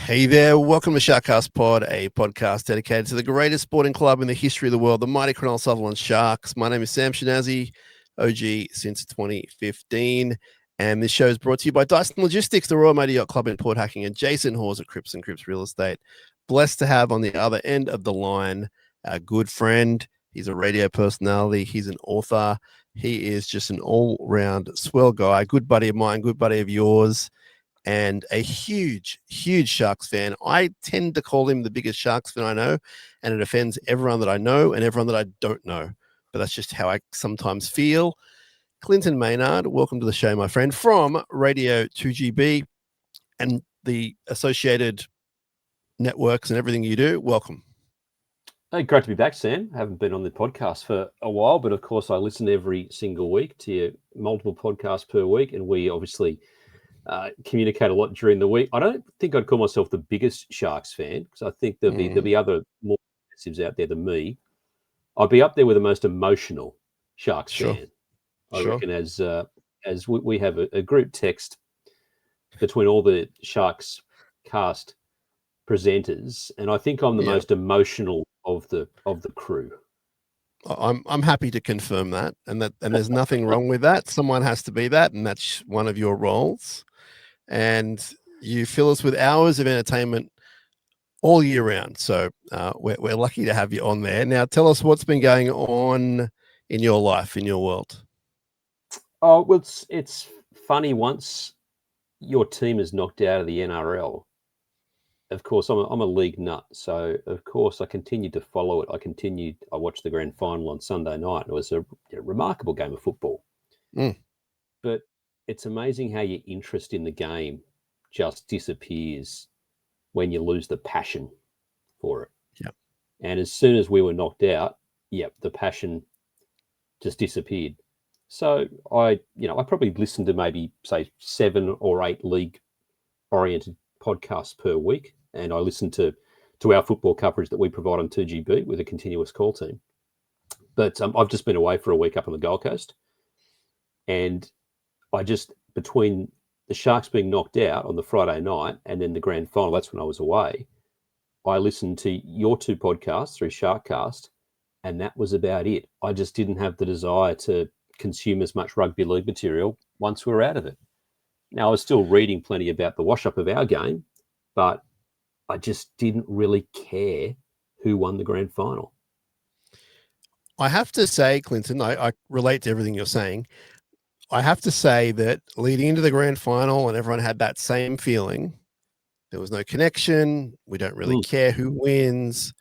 Hey there, welcome to SharkCast Pod, a podcast dedicated to the greatest sporting club in the history of the world, the mighty Cronulla Sharks. My name is Sam Shinazzi, OG since 2015, and this show is brought to you by Dyson Logistics, the Royal Maida Yacht Club in Port Hacking, and Jason Hawes at Cripps & Cripps Real Estate. Blessed to have on the other end of the line our good friend. He's a radio personality, he's an author, he is just an all-round swell guy, good buddy of mine, good buddy of yours, and a huge, huge Sharks fan. I tend to call him the biggest Sharks fan I know, and it offends everyone that I know and everyone that I don't know. But that's just how I sometimes feel. Clinton Maynard, welcome to the show, my friend, from Radio 2GB and the associated networks and everything you do. Welcome. Hey, great to be back, Sam. I haven't been on the podcast for a while, but of course I listen every single week to your multiple podcasts per week, and we obviously communicate a lot during the week. I don't think I'd call myself the biggest Sharks fan, because I think there'll be other more aggressives out there than me. I'd be up there with the most emotional Sharks fan. I reckon as we have a group text between all the Sharks cast presenters, and I think I'm the most emotional of the crew. I'm happy to confirm that, and there's nothing wrong with that. Someone has to be that, and that's one of your roles. And you fill us with hours of entertainment all year round. So we're lucky to have you on there. Now, tell us what's been going on in your life, in your world. Oh, well, it's funny. Once your team is knocked out of the NRL, of course, I'm a league nut. So, of course, I continued to follow it. I watched the grand final on Sunday night. It was a remarkable game of football. But it's amazing how your interest in the game just disappears when you lose the passion for it. Yeah. And as soon as we were knocked out, the passion just disappeared. So I probably listened to maybe say 7 or 8 league-oriented podcasts per week, and I listened to our football coverage that we provide on 2GB with a continuous call team. But I've just been away for a week up on the Gold Coast, and between the Sharks being knocked out on the Friday night and then the grand final, that's when I was away, I listened to your 2 podcasts through SharkCast, and that was about it. I just didn't have the desire to consume as much rugby league material once we were out of it. Now, I was still reading plenty about the wash-up of our game, but I just didn't really care who won the grand final. I have to say, Clinton, I relate to everything you're saying. I have to say that leading into the grand final, and everyone had that same feeling. There was no connection. We don't really care who wins.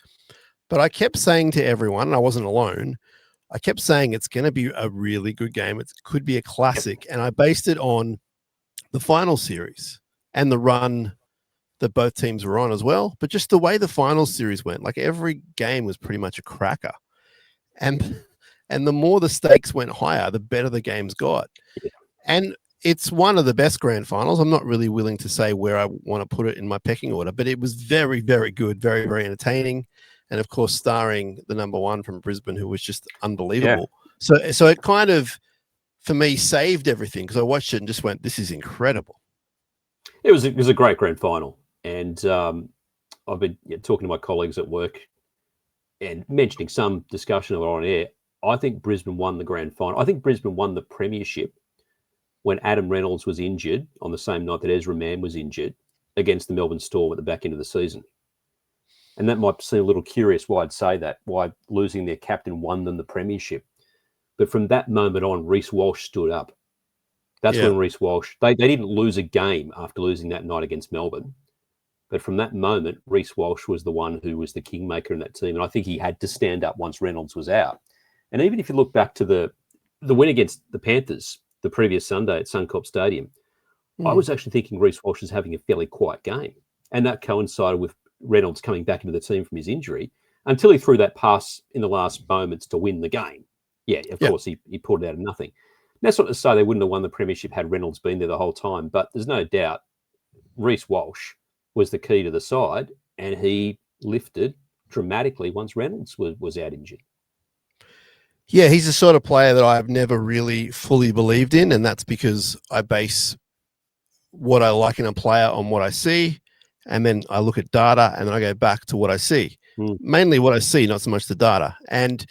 But I kept saying to everyone, and I wasn't alone, I kept saying it's going to be a really good game. It could be a classic. And I based it on the final series and the run that both teams were on as well. But just the way the final series went, like every game was pretty much a cracker. And the more the stakes went higher, the better the games got. And it's one of the best grand finals. I'm not really willing to say where I want to put it in my pecking order, but it was very, very good, very, very entertaining. And of course, starring the number 1 from Brisbane, who was just unbelievable. Yeah. So it kind of, for me, saved everything, because I watched it and just went, this is incredible. It was a great grand final. And I've been talking to my colleagues at work and mentioning some discussion of it on air. I think Brisbane won the grand final. I think Brisbane won the premiership when Adam Reynolds was injured on the same night that Ezra Mann was injured against the Melbourne Storm at the back end of the season. And that might seem a little curious why I'd say that, why losing their captain won them the premiership. But from that moment on, Reece Walsh stood up. That's when Reece Walsh, they didn't lose a game after losing that night against Melbourne. But from that moment, Reece Walsh was the one who was the kingmaker in that team. And I think he had to stand up once Reynolds was out. And even if you look back to the win against the Panthers the previous Sunday at Suncorp Stadium, I was actually thinking Reece Walsh was having a fairly quiet game. And that coincided with Reynolds coming back into the team from his injury until he threw that pass in the last moments to win the game. Of course, he pulled it out of nothing. And that's not to say they wouldn't have won the premiership had Reynolds been there the whole time, but there's no doubt Reece Walsh was the key to the side, and he lifted dramatically once Reynolds was out injured. Yeah, he's the sort of player that I've never really fully believed in, and that's because I base what I like in a player on what I see. and then I look at data, and then I go back to what I see. Mainly what I see, not so much the data. And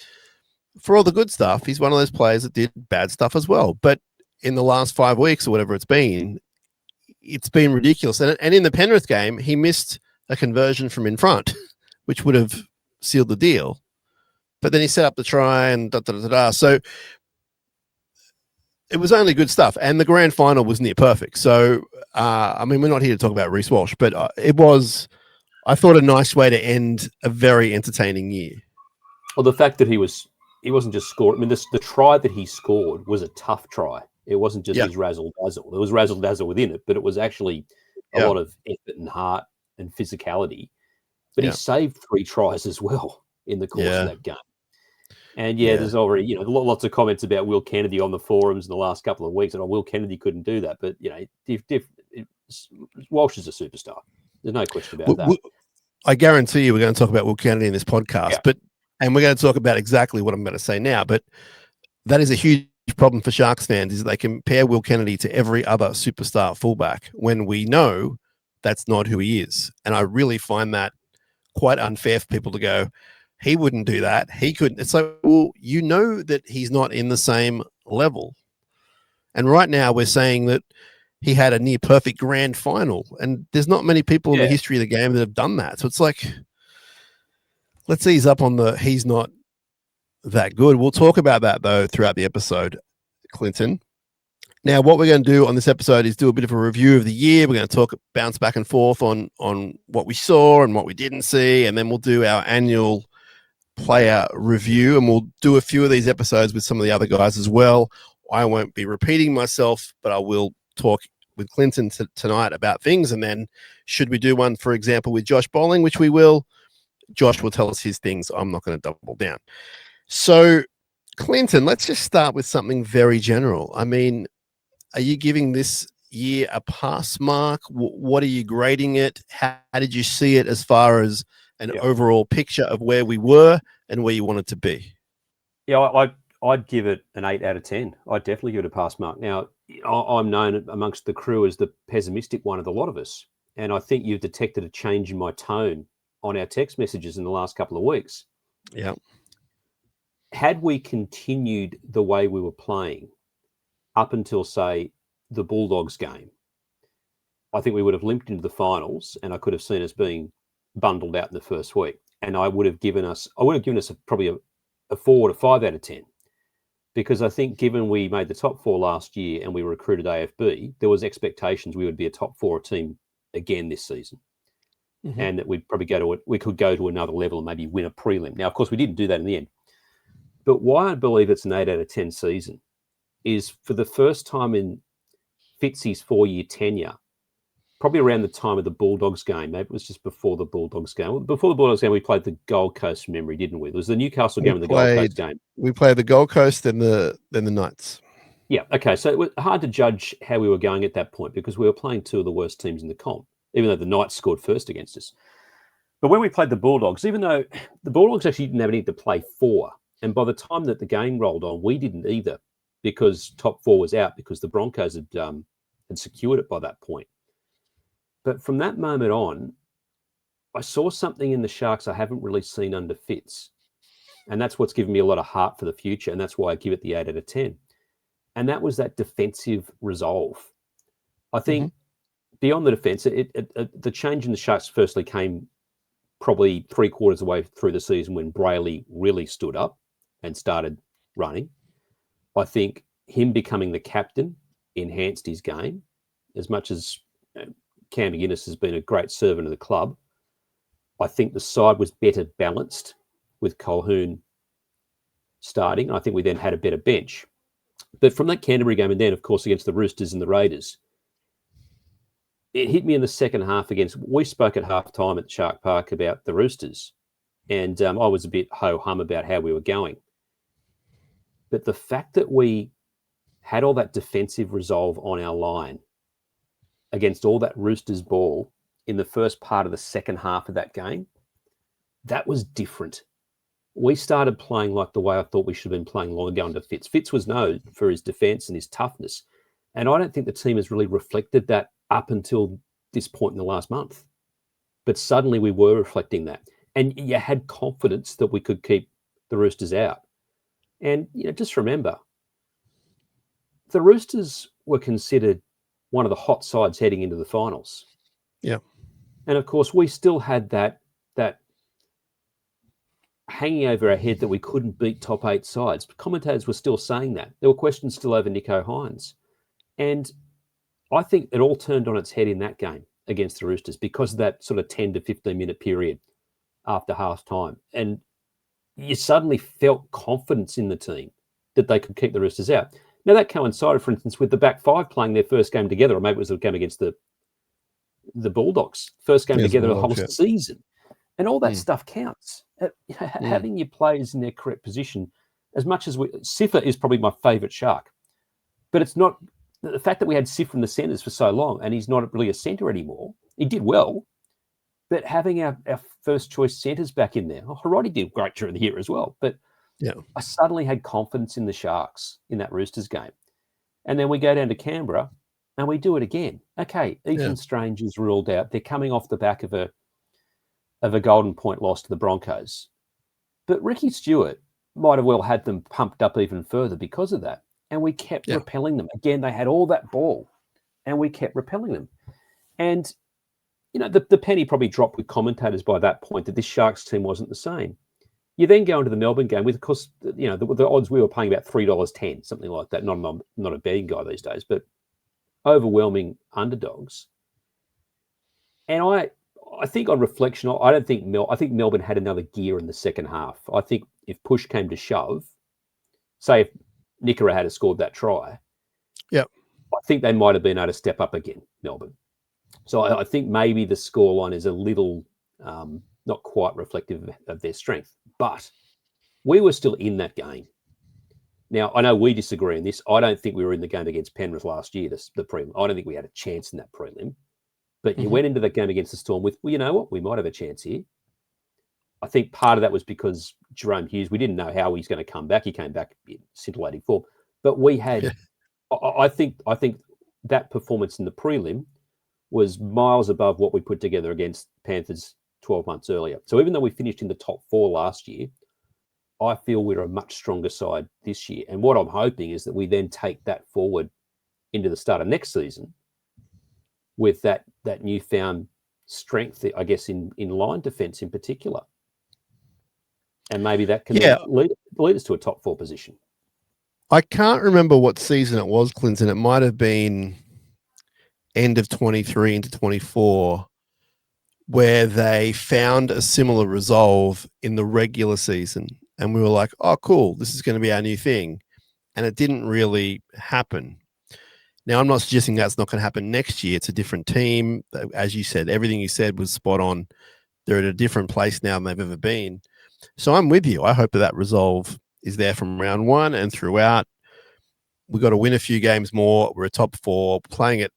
for all the good stuff, he's one of those players that did bad stuff as well. But in the last 5 weeks or whatever it's been ridiculous. And in the Penrith game, he missed a conversion from in front, which would have sealed the deal. But then he set up the try and da-da-da-da. So it was only good stuff. And the grand final was near perfect. So, I mean, we're not here to talk about Reece Walsh, but it was, I thought, a nice way to end a very entertaining year. Well, the fact that he wasn't just scored. I mean, the try that he scored was a tough try. It wasn't just his razzle-dazzle. There was razzle-dazzle within it, but it was actually a lot of effort and heart and physicality. But he saved 3 tries as well in the course of that game. And there's already, lots of comments about Will Kennedy on the forums in the last couple of weeks, and Will Kennedy couldn't do that. But, Walsh is a superstar. There's no question about that. I guarantee you we're going to talk about Will Kennedy in this podcast, and we're going to talk about exactly what I'm going to say now. But that is a huge problem for Sharks fans, is they compare Will Kennedy to every other superstar fullback when we know that's not who he is. And I really find that quite unfair for people to go, he wouldn't do that. He couldn't. It's like, well, you know that he's not in the same level. And right now we're saying that he had a near perfect grand final. And there's not many people in the history of the game that have done that. So it's like, let's ease up on he's not that good. We'll talk about that, though, throughout the episode, Clinton. Now, what we're going to do on this episode is do a bit of a review of the year. We're going to bounce back and forth on what we saw and what we didn't see. And then we'll do our annual player review, and we'll do a few of these episodes with some of the other guys as well. I won't be repeating myself, but I will talk with Clinton tonight about things. And then should we do one, for example, with Josh Bowling, which we will, Josh will tell us his things. I'm not going to double down. So, Clinton, let's just start with something very general. I mean, are you giving this year a pass mark? What are you grading it? How did you see it as far as an overall picture of where we were and where you want it to be? Yeah, I'd give it an 8 out of 10. I'd definitely give it a pass mark. Now, I'm known amongst the crew as the pessimistic one of the lot of us. And I think you've detected a change in my tone on our text messages in the last couple of weeks. Yeah. Had we continued the way we were playing up until, say, the Bulldogs game, I think we would have limped into the finals, and I could have seen us being bundled out in the first week. And I would have given us probably a 4 to 5 out of 10. Because I think given we made the top 4 last year and we recruited AFB, there was expectations we would be a top 4 team again this season. Mm-hmm. And that we'd probably we could go to another level and maybe win a prelim. Now, of course, we didn't do that in the end. But why I believe it's an 8 out of 10 season is for the first time in Fitzy's 4-year tenure, probably around the time of the Bulldogs game. Maybe it was just before the Bulldogs game. Before the Bulldogs game, we played the Gold Coast from memory, didn't we? It was the Newcastle game and the Gold Coast game. We played the Gold Coast and then the Knights. Yeah, okay. So it was hard to judge how we were going at that point because we were playing 2 of the worst teams in the comp, even though the Knights scored first against us. But when we played the Bulldogs, even though the Bulldogs actually didn't have anything to play for, and by the time that the game rolled on, we didn't either because top 4 was out because the Broncos had secured it by that point. But from that moment on, I saw something in the Sharks I haven't really seen under Fitz. And that's what's given me a lot of heart for the future. And that's why I give it the 8 out of 10. And that was that defensive resolve. I think beyond the defense, the change in the Sharks firstly came probably 3/4 of the way through the season when Brayley really stood up and started running. I think him becoming the captain enhanced his game as much as Cam McGuinness has been a great servant of the club. I think the side was better balanced with Colquhoun starting. I think we then had a better bench. But from that Canterbury game and then, of course, against the Roosters and the Raiders, it hit me in the second half we spoke at halftime at Shark Park about the Roosters. And I was a bit ho-hum about how we were going. But the fact that we had all that defensive resolve on our line against all that Roosters ball in the first part of the second half of that game, that was different. We started playing like the way I thought we should have been playing long ago under Fitz. Fitz was known for his defence and his toughness. And I don't think the team has really reflected that up until this point in the last month. but suddenly we were reflecting that. And you had confidence that we could keep the Roosters out. And just remember, the Roosters were considered one of the hot sides heading into the finals. Yeah. And of course, we still had that hanging over our head that we couldn't beat top 8 sides. Commentators were still saying that. There were questions still over Nico Hines. And I think it all turned on its head in that game against the Roosters because of that sort of 10 to 15-minute period after half time. And you suddenly felt confidence in the team that they could keep the Roosters out. Now, that coincided, for instance, with the back five playing their first game together, or maybe it was a game against the Bulldogs, first game together the whole season. And all that stuff counts. Having your players in their correct position, as much as Siffer is probably my favourite Shark, but it's not the fact that we had Siffer in the centres for so long and he's not really a centre anymore. He did well, but having our first choice centres back in there, Hiroti did great during the year as well. But I suddenly had confidence in the Sharks in that Roosters game. And then we go down to Canberra and we do it again. Okay, Ethan Strange is ruled out. They're coming off the back of a Golden Point loss to the Broncos. But Ricky Stewart might have well had them pumped up even further because of that. And we kept repelling them. Again, they had all that ball and we kept repelling them. And, the penny probably dropped with commentators by that point that this Sharks team wasn't the same. You then go into the Melbourne game with, of course, the odds we were paying about $3.10, something like that. Not a betting guy these days, but overwhelming underdogs. And I think on reflection, I think Melbourne had another gear in the second half. I think if push came to shove, say if Nickera had scored that try, I think they might have been able to step up again, Melbourne. So I think maybe the scoreline is a little not quite reflective of their strength, but we were still in that game. Now, I know we disagree on this. I don't think we were in the game against Penrith last year, the prelim. I don't think we had a chance in that prelim. But you went into that game against the Storm with, well, you know what? We might have a chance here. I think part of that was because Jerome Hughes, we didn't know how he's going to come back. He came back in scintillating form. But we had, I think that performance in the prelim was miles above what we put together against Panthers 12 months earlier. So even though we finished in the top 4 last year, I feel we're a much stronger side this year. And what I'm hoping is that we then take that forward into the start of next season with that newfound strength, I guess, in line defence in particular. And maybe that can lead us to a top 4 position. I can't remember what season it was, Clinton. It might have been end of 23 into 24, where they found a similar resolve in the regular season. And we were like, oh, cool, this is going to be our new thing. And it didn't really happen. Now, I'm not suggesting that's not going to happen next year. It's a different team. As you said, everything you said was spot on. They're at a different place now than they've ever been. So I'm with you. I hope that resolve is there from round 1 and throughout. We've got to win a few games more. We're a top 4, playing at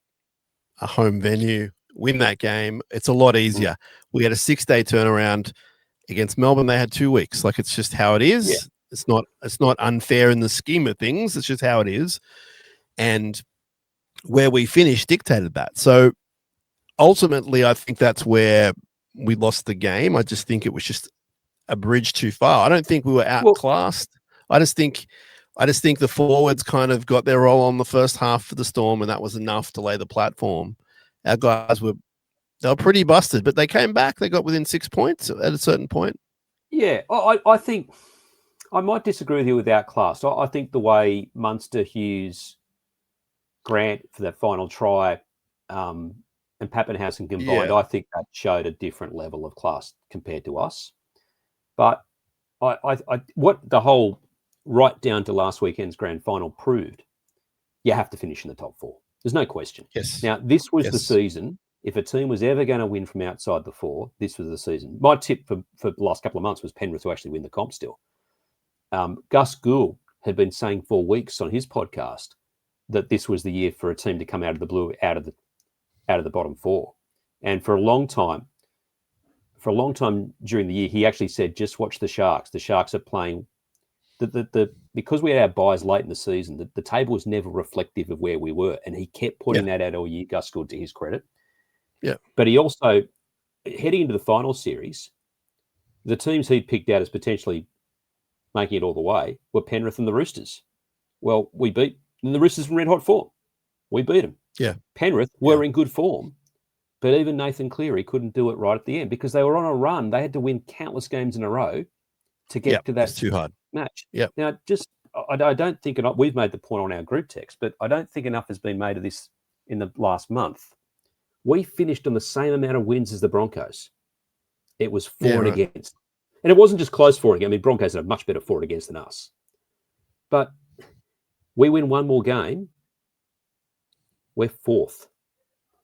a home venue, win that game. It's a lot easier. We had a 6-day turnaround against Melbourne. They had 2 weeks. Like, it's just how it is. Yeah. It's not unfair in the scheme of things. It's just how it is. And where we finished dictated that. So ultimately, I think that's where we lost the game. I just think it was just a bridge too far. I don't think we were outclassed. I just think the forwards kind of got their role on the first half for the Storm, and that was enough to lay the platform. Our guys were pretty busted, but they came back. They got within 6 points at a certain point. Yeah, I think I might disagree with you with outclassed. I think the way Munster, Hughes, Grant for that final try, and Pappenhausen combined, I think that showed a different level of class compared to us. But what the whole right down to last weekend's grand final proved, you have to finish in the top 4. There's no question. Yes. Now, this was the season. If a team was ever going to win from outside the 4, this was the season. My tip for the last couple of months was Penrith to actually win the comp still. Gus Gould had been saying for weeks on his podcast that this was the year for a team to come out of the blue, out of the bottom 4. And for a long time during the year, he actually said, just watch the Sharks. The Sharks are playing because we had our buys late in the season, the table was never reflective of where we were. And he kept putting that out all year, Gus Gould, to his credit. Yeah. But he also heading into the final series, the teams he'd picked out as potentially making it all the way were Penrith and the Roosters. Well, we beat the Roosters in red hot form. We beat them. Yeah. Penrith were in good form, but even Nathan Cleary couldn't do it right at the end because they were on a run. They had to win countless games in a row to get to that it's too hard. match. Yep. Now, I don't think enough, we've made the point on our group text, but I don't think enough has been made of this in the last month. We finished on the same amount of wins as the Broncos. It was for and against. And it wasn't just close for and against. I mean, Broncos had a much better for and against than us. But we win one more game, we're fourth.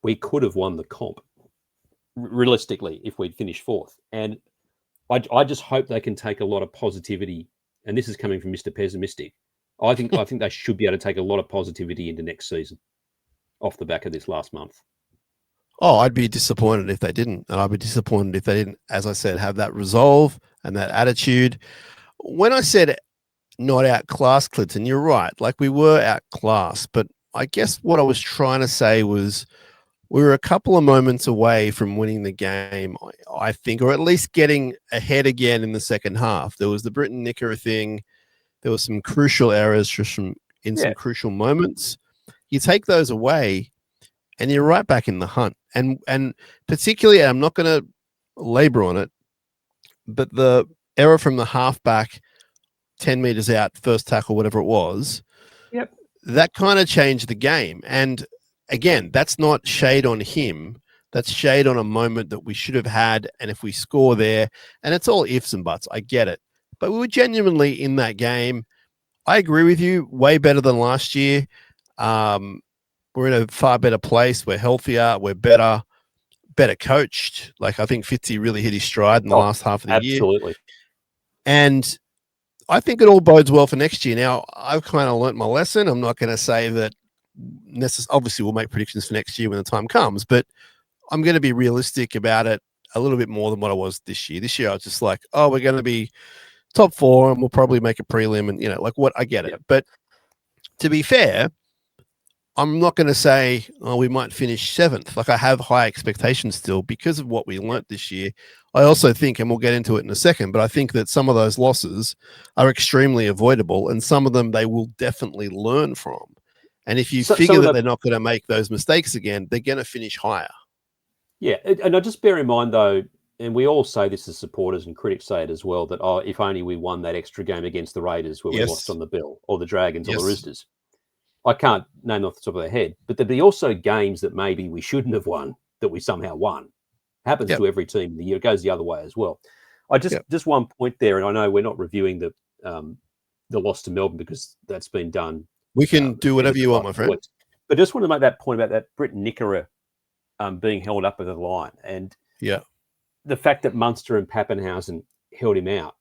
We could have won the comp, realistically, if we'd finished fourth. And I just hope they can take a lot of positivity, and this is coming from Mr. Pessimistic. I think they should be able to take a lot of positivity into next season off the back of this last month. Oh, I'd be disappointed if they didn't. And I'd be disappointed if they didn't, as I said, have that resolve and that attitude. When I said not outclassed, Clinton, you're right. Like, we were outclassed. But I guess what I was trying to say was we were a couple of moments away from winning the game, I think, or at least getting ahead again in the second half. There was the Britton Nicker thing. There were some crucial errors some crucial moments. You take those away, and you're right back in the hunt. And particularly, I'm not going to labor on it, but the error from the halfback, 10 meters out, first tackle, whatever it was, that kind of changed the game. And again, that's not shade on him. That's shade on a moment that we should have had. And if we score there, and it's all ifs and buts, I get it. But we were genuinely in that game. I agree with you, way better than last year. We're in a far better place. We're healthier. We're better coached. Like, I think Fitzy really hit his stride in the last half of the year. Absolutely. And I think it all bodes well for next year. Now, I've kind of learnt my lesson. I'm not going to say that obviously we'll make predictions for next year when the time comes, but I'm going to be realistic about it a little bit more than what I was this year. This year, I was just like, oh, we're going to be top 4 and we'll probably make a prelim, and, like, what, I get it. But to be fair, I'm not going to say, oh, we might finish 7th. Like, I have high expectations still because of what we learnt this year. I also think, and we'll get into it in a second, but I think that some of those losses are extremely avoidable, and some of them they will definitely learn from. And if you figure that they're not going to make those mistakes again, they're going to finish higher. Yeah, and I just bear in mind, though, and we all say this as supporters and critics say it as well, that, oh, if only we won that extra game against the Raiders where we lost on the bell, or the Dragons or the Roosters. I can't name off the top of their head, but there'd be also games that maybe we shouldn't have won that we somehow won. Happens to every team in the year. It goes the other way as well. I just one point there, and I know we're not reviewing the loss to Melbourne because that's been done. We can do whatever you want, my friend. But just want to make that point about that Britton Nicker being held up with a line, and the fact that Munster and Pappenhausen held him out.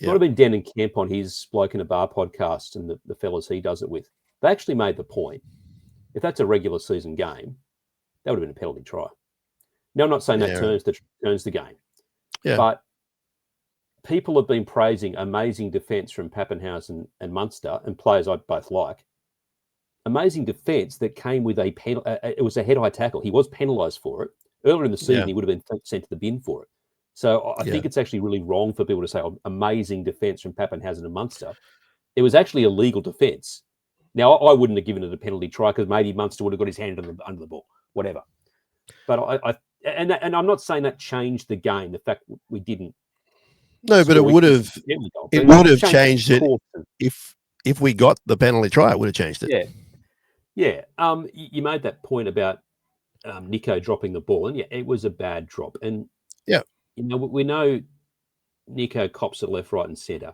Might have been Dan and Kemp on his Bloke in a Bar podcast and the fellas he does it with. They actually made the point, if that's a regular season game, that would have been a penalty try. Now, I'm not saying that turns the game, but people have been praising amazing defence from Pappenhausen and Munster, and players I both like. Amazing defence that came with it was a head-high tackle. He was penalised for it. Earlier in the season, he would have been sent to the bin for it. So I think it's actually really wrong for people to say, oh, amazing defence from Pappenhausen and Munster. It was actually a legal defence. Now, I wouldn't have given it a penalty try because maybe Munster would have got his hand under the ball, whatever. But and I'm not saying that changed the game. The fact we didn't. No, but it would have. It would have changed it if we got the penalty try. It would have changed it. Yeah. You made that point about Nico dropping the ball, and it was a bad drop. And we know Nico cops it left, right, and centre.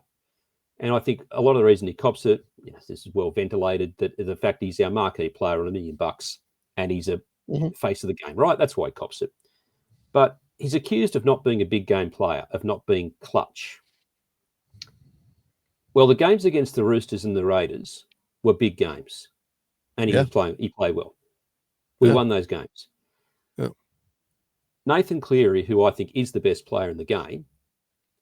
And I think a lot of the reason he cops it, this is well ventilated, that the fact he's our marquee player on $1 million and he's a face of the game, right? That's why he cops it. But he's accused of not being a big game player, of not being clutch. Well, the games against the Roosters and the Raiders were big games, and he played well. We won those games. Yeah. Nathan Cleary, who I think is the best player in the game,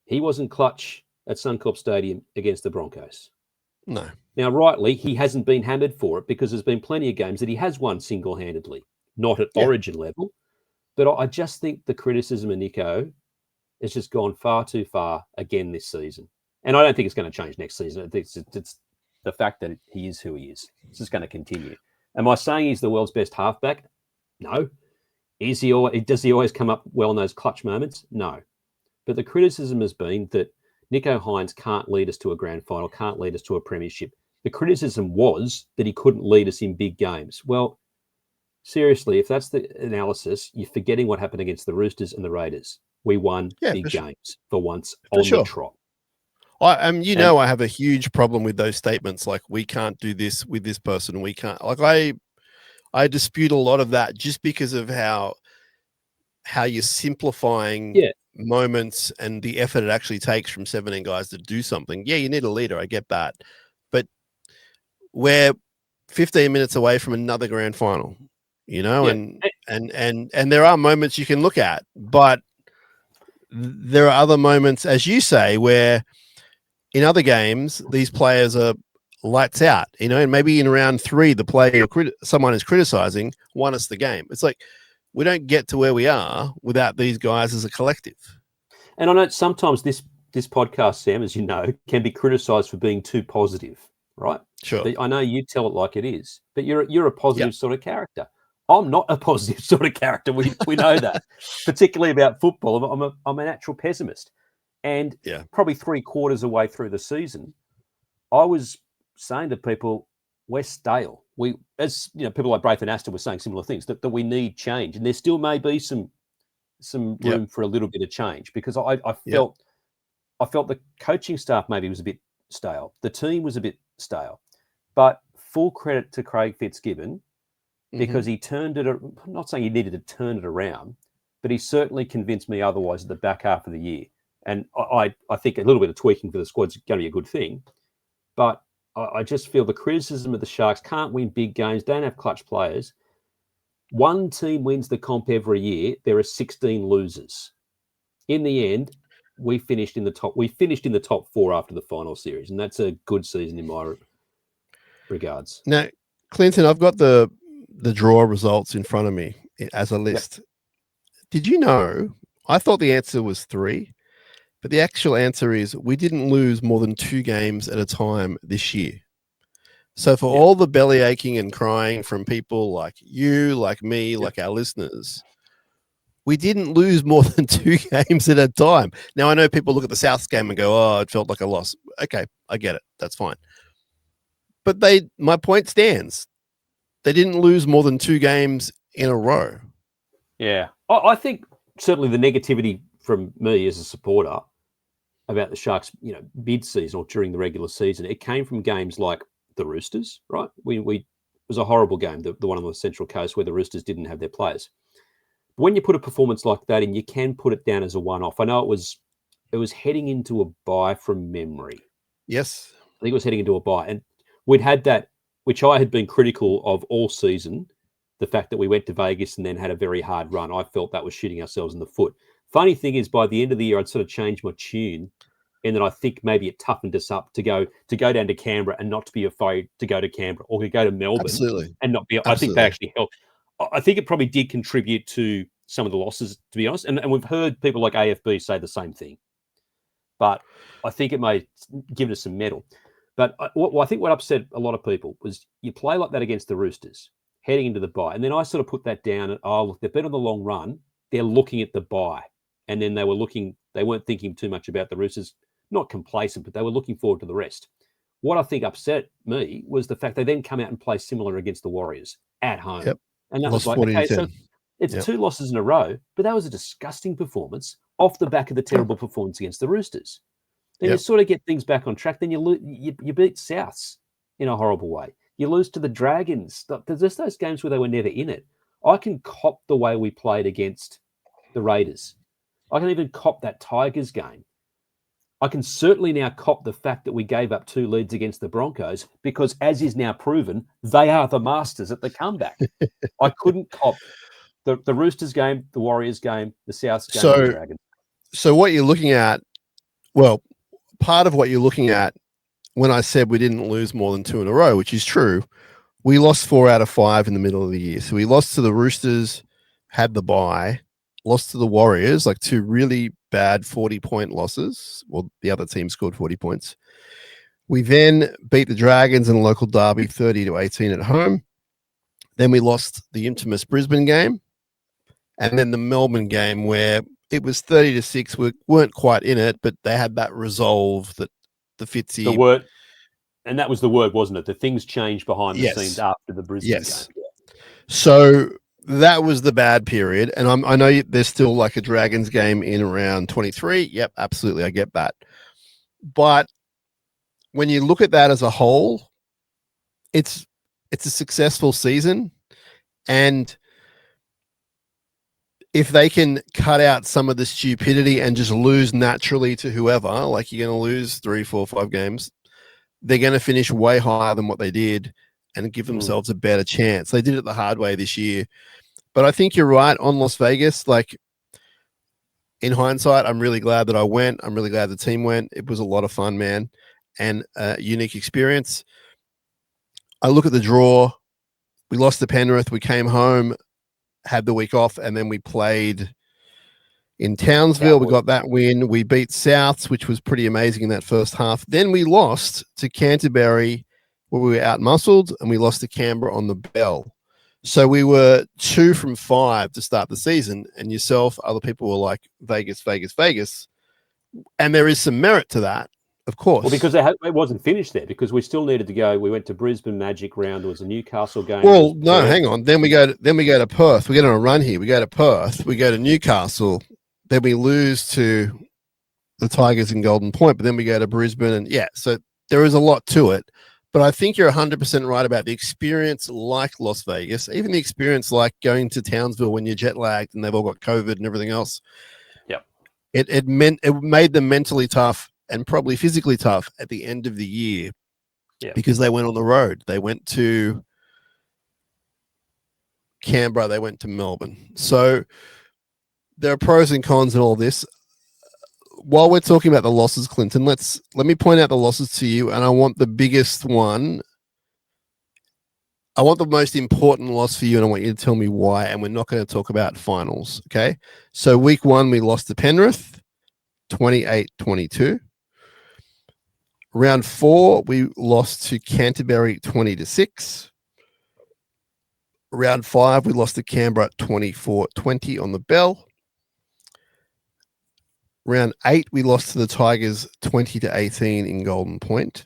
he wasn't clutch at Suncorp Stadium against the Broncos. No. Now, rightly, he hasn't been hammered for it because there's been plenty of games that he has won single-handedly, not at Origin level, But I just think the criticism of Nico has just gone far too far again this season. And I don't think it's going to change next season. It's the fact that he is who he is. It's just going to continue. Am I saying he's the world's best halfback? No. Does he always come up well in those clutch moments? No. But the criticism has been that Nico Hines can't lead us to a grand final, can't lead us to a premiership. The criticism was that he couldn't lead us in big games. Well, seriously, if that's the analysis, you're forgetting what happened against the Roosters and the Raiders. We won big games for once on the trot. I have a huge problem with those statements. Like, we can't do this with this person. We can't. Like, I dispute a lot of that just because of how you're simplifying moments and the effort it actually takes from 17 guys to do something. Yeah, you need a leader. I get that, but we're 15 minutes away from another grand final. And there are moments you can look at, but there are other moments, as you say, where in other games these players are lights out. And maybe in round 3, the player someone is criticizing won us the game. It's like we don't get to where we are without these guys as a collective. And I know sometimes this podcast, Sam, as you know, can be criticized for being too positive, right? Sure. But I know you tell it like it is, but you're a positive sort of character. I'm not a positive sort of character. We know that, particularly about football. I'm a natural pessimist. And probably 3/4 of the way through the season, I was saying to people, we're stale. People like Braith and Astor were saying similar things, that we need change. And there still may be some room for a little bit of change, because I felt the coaching staff maybe was a bit stale. The team was a bit stale. But full credit to Craig Fitzgibbon, because he turned it. I'm not saying he needed to turn it around, but he certainly convinced me otherwise at the back half of the year. And I think a little bit of tweaking for the squad's going to be a good thing. But I just feel the criticism of the Sharks can't win big games, don't have clutch players. One team wins the comp every year. There are 16 losers. In the end, we finished in the top 4 after the final series, and that's a good season in my regards. Now, Clinton, I've got the draw results in front of me as a list. Yep. Did you know? I thought the answer was 3, but the actual answer is we didn't lose more than 2 games at a time this year. So for all the belly aching and crying from people like you, like me, like our listeners, we didn't lose more than 2 games at a time. Now, I know people look at the Souths game and go, oh, it felt like a loss. Okay, I get it. That's fine. But my point stands. They didn't lose more than 2 games in a row. Yeah. I think certainly the negativity from me as a supporter about the Sharks, mid-season or during the regular season, it came from games like the Roosters, right? It was a horrible game, the one on the Central Coast where the Roosters didn't have their players. When you put a performance like that in, you can put it down as a one-off. I know it was heading into a bye from memory. Yes. I think it was heading into a bye. And we'd had that, which I had been critical of all season, the fact that we went to Vegas and then had a very hard run. I felt that was shooting ourselves in the foot. Funny thing is, by the end of the year, I'd sort of changed my tune, and then I think maybe it toughened us up to go down to Canberra and not to be afraid to go to Canberra, or to go to Melbourne and not be. I think that actually helped. I think it probably did contribute to some of the losses, to be honest. And we've heard people like AFB say the same thing. But I think it may give us some mettle. But I think what upset a lot of people was you play like that against the Roosters heading into the bye. And then I sort of put that down and, look, they've been on the long run. They're looking at the bye. And then they weren't thinking too much about the Roosters, not complacent, but they were looking forward to the rest. What I think upset me was the fact they then come out and play similar against the Warriors at home. Yep. And that was like, okay, so it's 2 losses in a row, but that was a disgusting performance off the back of the terrible performance against the Roosters. Then you sort of get things back on track. Then you beat Souths in a horrible way. You lose to the Dragons. There's just those games where they were never in it. I can cop the way we played against the Raiders. I can even cop that Tigers game. I can certainly now cop the fact that we gave up 2 leads against the Broncos, because, as is now proven, they are the masters at the comeback. I couldn't cop the Roosters game, the Warriors game, the Souths game, and the Dragons. So what you're looking at, well, part of what you're looking at when I said we didn't lose more than 2 in a row, which is true, we lost 4 out of 5 in the middle of the year. So we lost to the Roosters, had the bye, lost to the Warriors, like two really bad 40-point losses. Well, the other team scored 40 points. We then beat the Dragons in a local derby 30-18 at home. Then we lost the infamous Brisbane game. And then the Melbourne game where it was 30-6. We weren't quite in it, but they had that resolve that the Fitzy. The word, and that was the word, wasn't it? The things changed behind the Yes. scenes after the Brisbane game. Yeah. So that was the bad period. And I know there's still like a Dragons game in around 23. Yep, absolutely. I get that. But when you look at that as a whole, it's a successful season. And if they can cut out some of the stupidity and just lose naturally to whoever, like you're going to lose 3, 4, 5 games, they're going to finish way higher than what they did and give themselves a better chance. They did it the hard way this year. But I think you're right on Las Vegas. Like, in hindsight, I'm really glad that I went. I'm really glad the team went. It was a lot of fun, man, and a unique experience. I look at the draw. We lost to Penrith. We came home, had the week off, and then we played in Townsville. We got that win. We beat Souths, which was pretty amazing in that first half. Then we lost to Canterbury, where we were out-muscled, and we lost to Canberra on the bell. So we were 2 from 5 to start the season, and yourself, other people were like, Vegas, Vegas, Vegas. And there is some merit to that, of course. Well, because it wasn't finished there, because we still needed to go. We went to Brisbane, Magic round. There was a Newcastle game. Well, no, hang on. Then we go to Perth. We get on a run here. We go to Perth. We go to Newcastle. Then we lose to the Tigers in Golden Point, but then we go to Brisbane. And yeah, so there is a lot to it. But I think you're 100% right about the experience like Las Vegas, even the experience like going to Townsville when you're jet lagged and they've all got COVID and everything else. Yep. It made them mentally tough and probably physically tough at the end of the year because they went on the road. They went to Canberra. They went to Melbourne. So there are pros and cons in all this. While we're talking about the losses, Clinton, let me point out the losses to you, and I want the biggest one. I want the most important loss for you, and I want you to tell me why, and we're not going to talk about finals, okay? So week 1, we lost to Penrith, 28-22. Round 4, we lost to Canterbury, 20-6. Round 5, we lost to Canberra, 24-20 on the bell. Round 8, we lost to the Tigers 20-18 in Golden Point.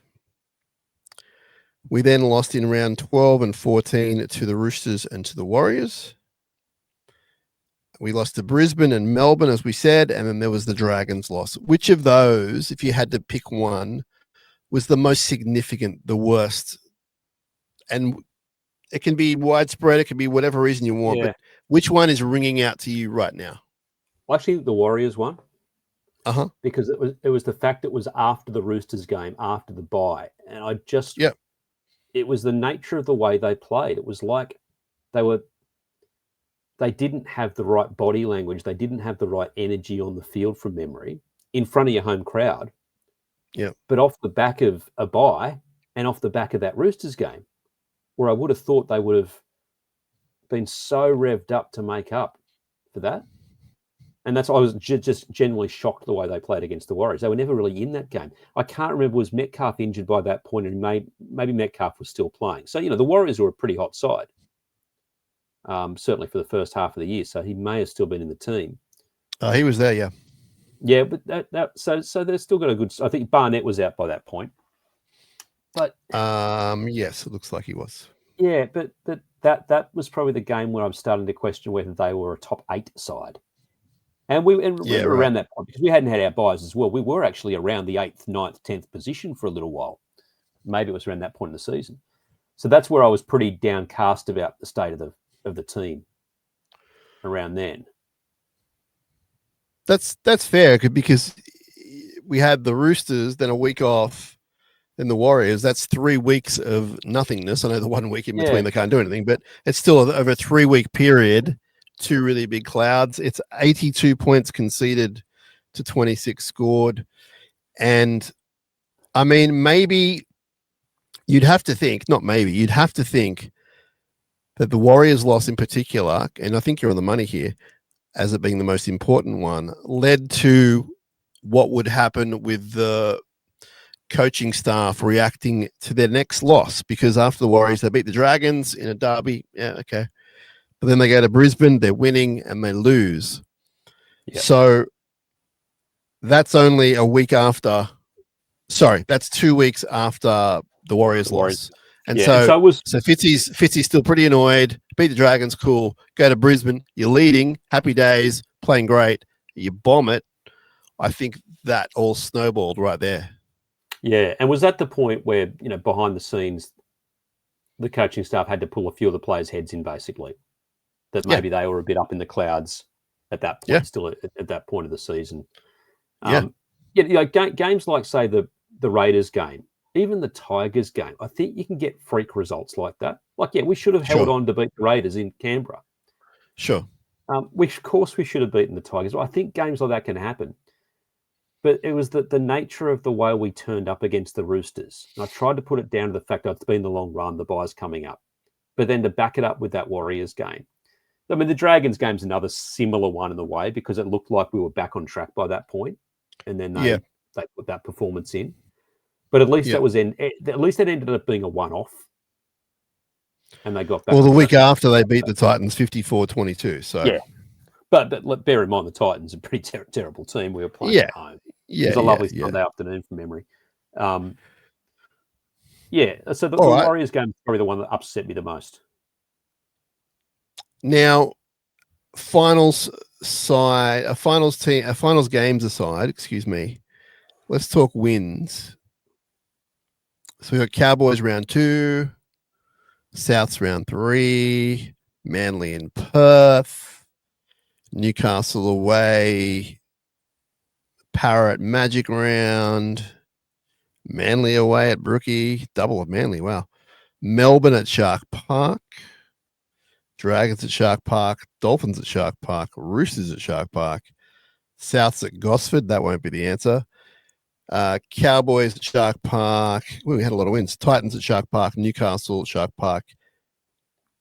We then lost in round 12 and 14 to the Roosters and to the Warriors. We lost to Brisbane and Melbourne, as we said, and then there was the Dragons loss. Which of those, if you had to pick one, was the most significant, the worst? And it can be widespread. It can be whatever reason you want. But which one is ringing out to you right now? Well, actually, the Warriors one. Because it was the fact that it was after the Roosters game, after the bye. And I just... It was the nature of the way they played. It was like they didn't have the right body language. They didn't have the right energy on the field from memory in front of your home crowd. Yeah. But off the back of a bye and off the back of that Roosters game, where I would have thought they would have been so revved up to make up for that. And that's why I was just generally shocked the way they played against the Warriors. They were never really in that game. I can't remember, was Metcalf injured by that point, and maybe Metcalf was still playing. So, the Warriors were a pretty hot side, certainly for the first half of the year. So he may have still been in the team. He was there, yeah. Yeah, but so they've still got a good. I think Barnett was out by that point. But yes, it looks like he was. Yeah, but that was probably the game where I'm starting to question whether they were a top 8 side. And we were around that point because we hadn't had our buys as well. We were actually around the 8th, 9th, 10th position for a little while. Maybe it was around that point in the season. So that's where I was pretty downcast about the state of the team around then. That's fair because we had the Roosters, then a week off, then the Warriors. That's 3 weeks of nothingness. I know the 1 week in between they can't do anything, but it's still over a 3-week period. 2 really big clouds. It's 82 points conceded to 26 scored. And I mean, you'd have to think that the Warriors loss in particular, and I think you're on the money here, as it being the most important one, led to what would happen with the coaching staff reacting to their next loss. Because after the Warriors, they beat the Dragons in a derby. Yeah, okay. But then they go to Brisbane, they're winning, and they lose. Yep. So that's only a week after. Sorry, that's 2 weeks after the Warriors loss. And so Fitzy's still pretty annoyed. Beat the Dragons, cool. Go to Brisbane, you're leading, happy days, playing great. You bomb it. I think that all snowballed right there. Yeah, and was that the point where, behind the scenes, the coaching staff had to pull a few of the players' heads in, basically? That maybe they were a bit up in the clouds at that point, still at that point of the season. Games like, say, the Raiders game, even the Tigers game, I think you can get freak results like that. Like, we should have held on to beat the Raiders in Canberra. Sure. Of course we should have beaten the Tigers. I think games like that can happen. But it was the nature of the way we turned up against the Roosters. And I tried to put it down to the fact that it's been the long run, the buys coming up. But then to back it up with that Warriors game. I mean, the Dragons game's another similar one in the way, because it looked like we were back on track by that point. And then they put that performance in. But at least at least that ended up being a one-off. And they got back. Well, the week after they beat the Titans 54-22. So yeah. But bear in mind, the Titans are a pretty terrible team. We were playing at home. It was a lovely Sunday afternoon from memory. So the Warriors game is probably the one that upset me the most. Now, finals games aside, let's talk wins. So we got Cowboys round 2, Souths round 3, Manly in Perth, Newcastle away, Parrot Magic round, Manly away at Brookie, double of Manly, wow. Melbourne at Shark Park, Dragons at Shark Park, Dolphins at Shark Park, Roosters at Shark Park, Souths at Gosford, that won't be the answer. Cowboys at Shark Park. We had a lot of wins. Titans at Shark Park, Newcastle at Shark Park,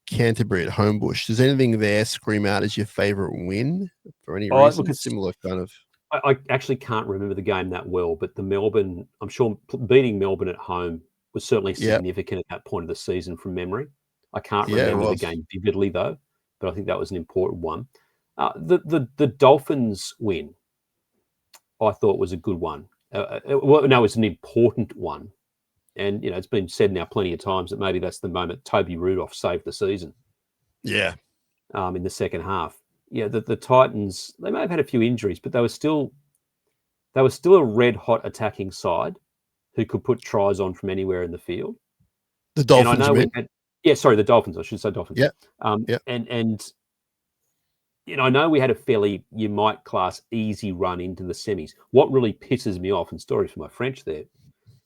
Canterbury at Homebush. Does anything there scream out as your favourite win for any reason? Look, it's similar kind of. I actually can't remember the game that well, but the Melbourne, I'm sure beating Melbourne at home was certainly significant at that point of the season from memory. I can't remember the game vividly though, but I think that was an important one. The Dolphins win, I thought was a good one. It's an important one. And, it's been said now plenty of times that maybe that's the moment Toby Rudolph saved the season. Yeah. In the second half. Yeah, the Titans, they may have had a few injuries, but they were still a red-hot attacking side who could put tries on from anywhere in the field. The Dolphins, the Dolphins. I should say Dolphins. Yeah. And I know we had a fairly, you might class, easy run into the semis. What really pisses me off, and sorry for my French there,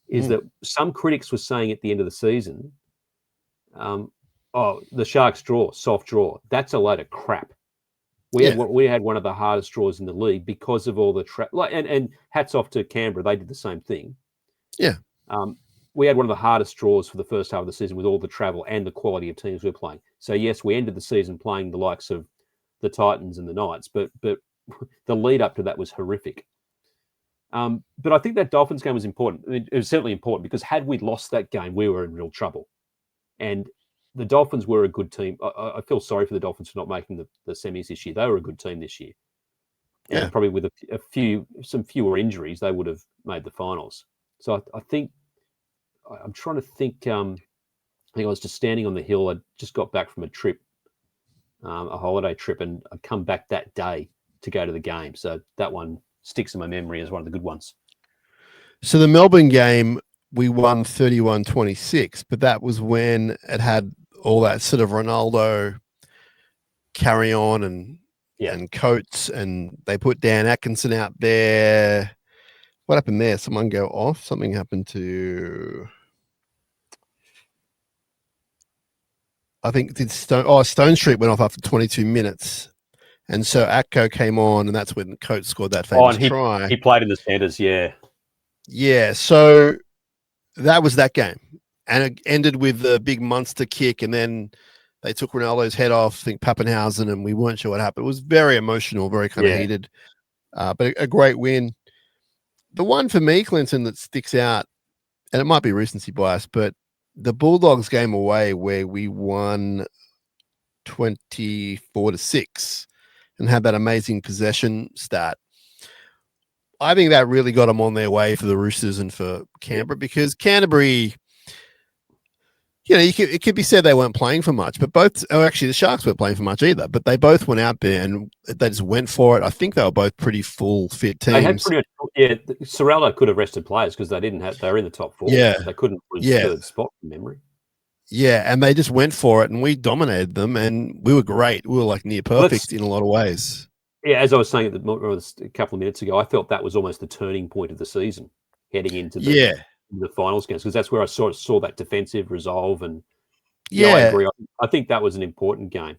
is that some critics were saying at the end of the season, the Sharks draw, soft draw. That's a load of crap. We had one of the hardest draws in the league because of all the and hats off to Canberra, they did the same thing. Yeah. We had one of the hardest draws for the first half of the season with all the travel and the quality of teams we were playing. So yes, we ended the season playing the likes of the Titans and the Knights, but the lead up to that was horrific. But I think that Dolphins game was important. I mean, it was certainly important because had we lost that game, we were in real trouble. And the Dolphins were a good team. I feel sorry for the Dolphins for not making the semis this year. They were a good team this year. And probably with some fewer injuries, they would have made the finals. So I think, I'm trying to think, I think I was just standing on the hill. I just got back from a trip, a holiday trip, and I'd come back that day to go to the game. So that one sticks in my memory as one of the good ones. So the Melbourne game, we won 31-26, but that was when it had all that sort of Ronaldo carry on and Coates, and they put Dan Atkinson out there. What happened there? Someone go off? Something happened to... I think did Stone Street went off after 22 minutes. And so Atco came on, and that's when Coates scored that famous try. He played in the centres, yeah. Yeah, so that was that game. And it ended with the big monster kick, and then they took Ronaldo's head off, I think Pappenhausen, and we weren't sure what happened. It was very emotional, very kind of heated, but a great win. The one for me, Clinton, that sticks out, and it might be recency bias, but the Bulldogs game away where we won 24-6 and had that amazing possession stat. I think that really got them on their way for the Roosters and for Canberra, because Canterbury, it could be said they weren't playing for much, but actually the Sharks weren't playing for much either, but they both went out there and they just went for it. I think they were both pretty full fit teams. They had pretty much, Sorrello could have rested players because they were in the top four. Yeah. They couldn't lose third spot from memory. Yeah, and they just went for it and we dominated them and we were great. We were like near perfect in a lot of ways. Yeah, as I was saying a couple of minutes ago, I felt that was almost the turning point of the season, heading into the finals games, because that's where I sort of saw that defensive resolve. And I agree. I think that was an important game.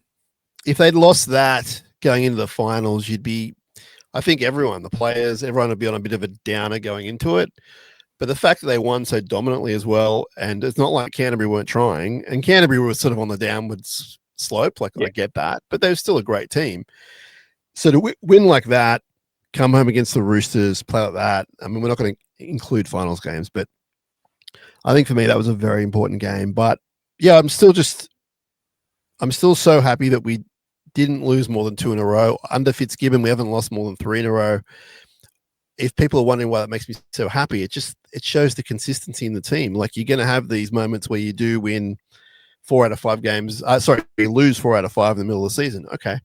If they'd lost that going into the finals, I think everyone, the players, everyone would be on a bit of a downer going into it. But the fact that they won so dominantly as well, and it's not like Canterbury weren't trying, and Canterbury was sort of on the downwards slope, I get that, but they were still a great team. So to win like that, come home against the Roosters, play like that, I mean, we're not going to include finals games, but I think for me that was a very important game. But yeah, I'm still so happy that we didn't lose more than 2 in a row. Under Fitzgibbon, we haven't lost more than 3 in a row. If people are wondering why that makes me so happy, it shows the consistency in the team. Like, you're going to have these moments where you do win 4 out of 5 games. You lose 4 out of 5 in the middle of the season. Okay.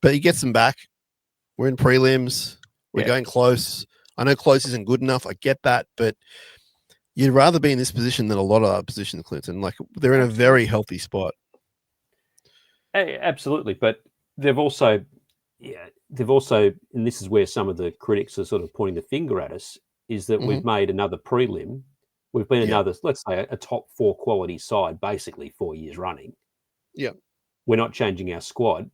But he gets them back. We're in prelims. We're going close. I know close isn't good enough. I get that. But you'd rather be in this position than a lot of other positions, Clinton. Like, they're in a very healthy spot. Absolutely. But they've also, and this is where some of the critics are sort of pointing the finger at us, is that we've made another prelim. We've been another, let's say, a top 4 quality side, basically 4 years running. Yeah. We're not changing our squad.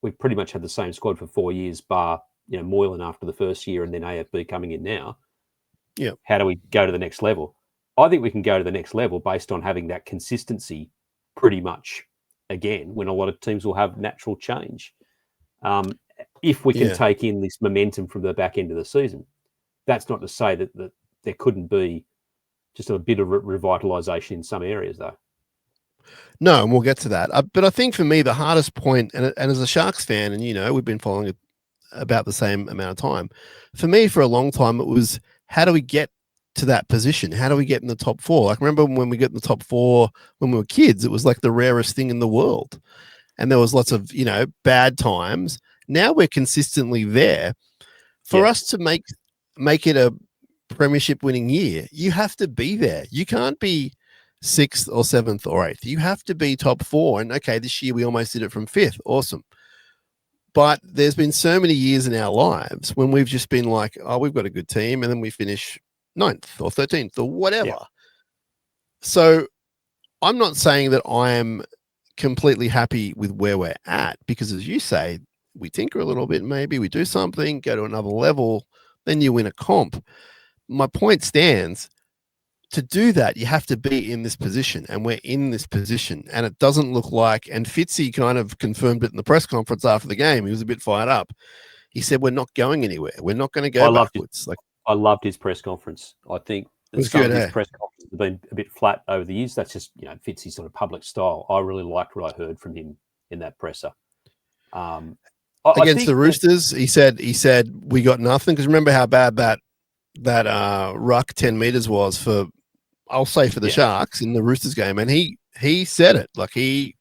We've pretty much had the same squad for 4 years, bar, Moylan after the first year and then AFB coming in now. Yeah. How do we go to the next level? I think we can go to the next level based on having that consistency pretty much again, when a lot of teams will have natural change. If we can take in this momentum from the back end of the season. That's not to say that there couldn't be just a bit of revitalisation in some areas, though. No, and we'll get to that. But I think for me, the hardest point, and as a Sharks fan, and we've been following it about the same amount of time. For me, for a long time, it was, how do we get to that position? How do we get in the top 4? Like, remember when we get in the top 4 when we were kids, it was like the rarest thing in the world. And there was lots of, bad times. Now we're consistently there. For us to make it a premiership winning year, you have to be there. You can't be 6th or 7th or 8th. You have to be top 4. And okay, this year we almost did it from 5th. Awesome. But there's been so many years in our lives when we've just been like, oh, we've got a good team, and then we finish 9th or 13th or whatever. Yeah. So I'm not saying that I'm completely happy with where we're at, because as you say, we tinker a little bit, maybe we do something, go to another level, then you win a comp. My point stands. To do that, you have to be in this position, and we're in this position, and it doesn't look like, and Fitzy kind of confirmed it in the press conference after the game. He was a bit fired up. He said, we're not going anywhere. We're not going to go backwards. I loved his press conference. I think his press conference has been a bit flat over the years. That's just, Fitzy's sort of public style. I really liked what I heard from him in that presser. Against the Roosters, he said we got nothing, because remember how bad that ruck 10 meters was for, I'll say, for the Sharks in the Roosters game, and he said it. Like, he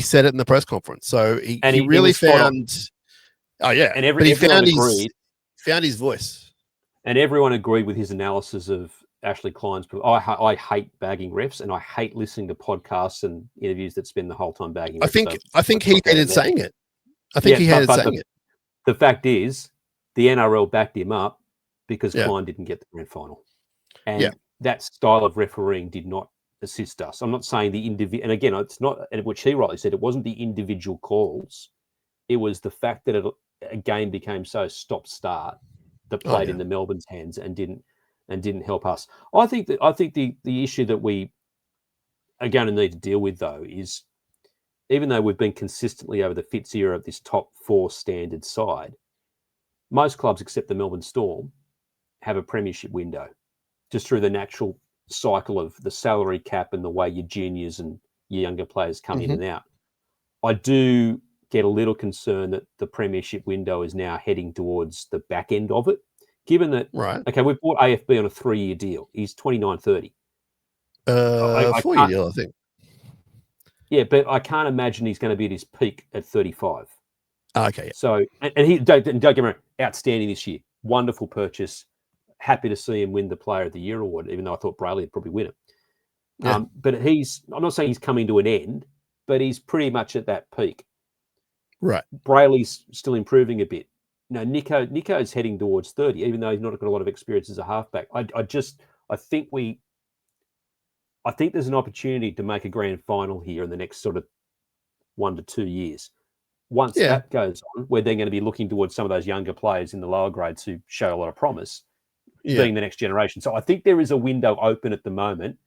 said it in the press conference. So he really found. Oh yeah, and he found his voice. And everyone agreed with his analysis of Ashley Klein's. I hate bagging refs, and I hate listening to podcasts and interviews that spend the whole time bagging refs. I think he hated saying it. I think he hated saying it. The fact is, the NRL backed him up because Klein didn't get the grand final, and that style of refereeing did not assist us. I'm not saying the individual, and again, it's not, which he rightly said, it wasn't the individual calls. It was the fact that a game became so stop-start that played in the Melbourne's hands and didn't help us. I think the issue that we are going to need to deal with, though, is even though we've been consistently over the Fitz era of this top 4 standard side, most clubs except the Melbourne Storm have a premiership window just through the natural cycle of the salary cap and the way your juniors and your younger players come in and out. I do get a little concerned that the premiership window is now heading towards the back end of it, given that, okay, we've bought AFB on a 3-year deal. He's 29, 30. 4-year deal, I think. Yeah, but I can't imagine he's going to be at his peak at 35. Okay. Yeah. So, and he don't get me wrong, outstanding this year. Wonderful purchase. Happy to see him win the Player of the Year award, even though I thought Brayley would probably win it. Yeah. But I'm not saying he's coming to an end, but he's pretty much at that peak. Right. Brayley's still improving a bit. No, Nico's heading towards 30, even though he's not got a lot of experience as a halfback. I think there's an opportunity to make a grand final here in the next sort of 1 to 2 years. Once that goes on, we're then going to be looking towards some of those younger players in the lower grades who show a lot of promise, being the next generation. So I think there is a window open at the moment,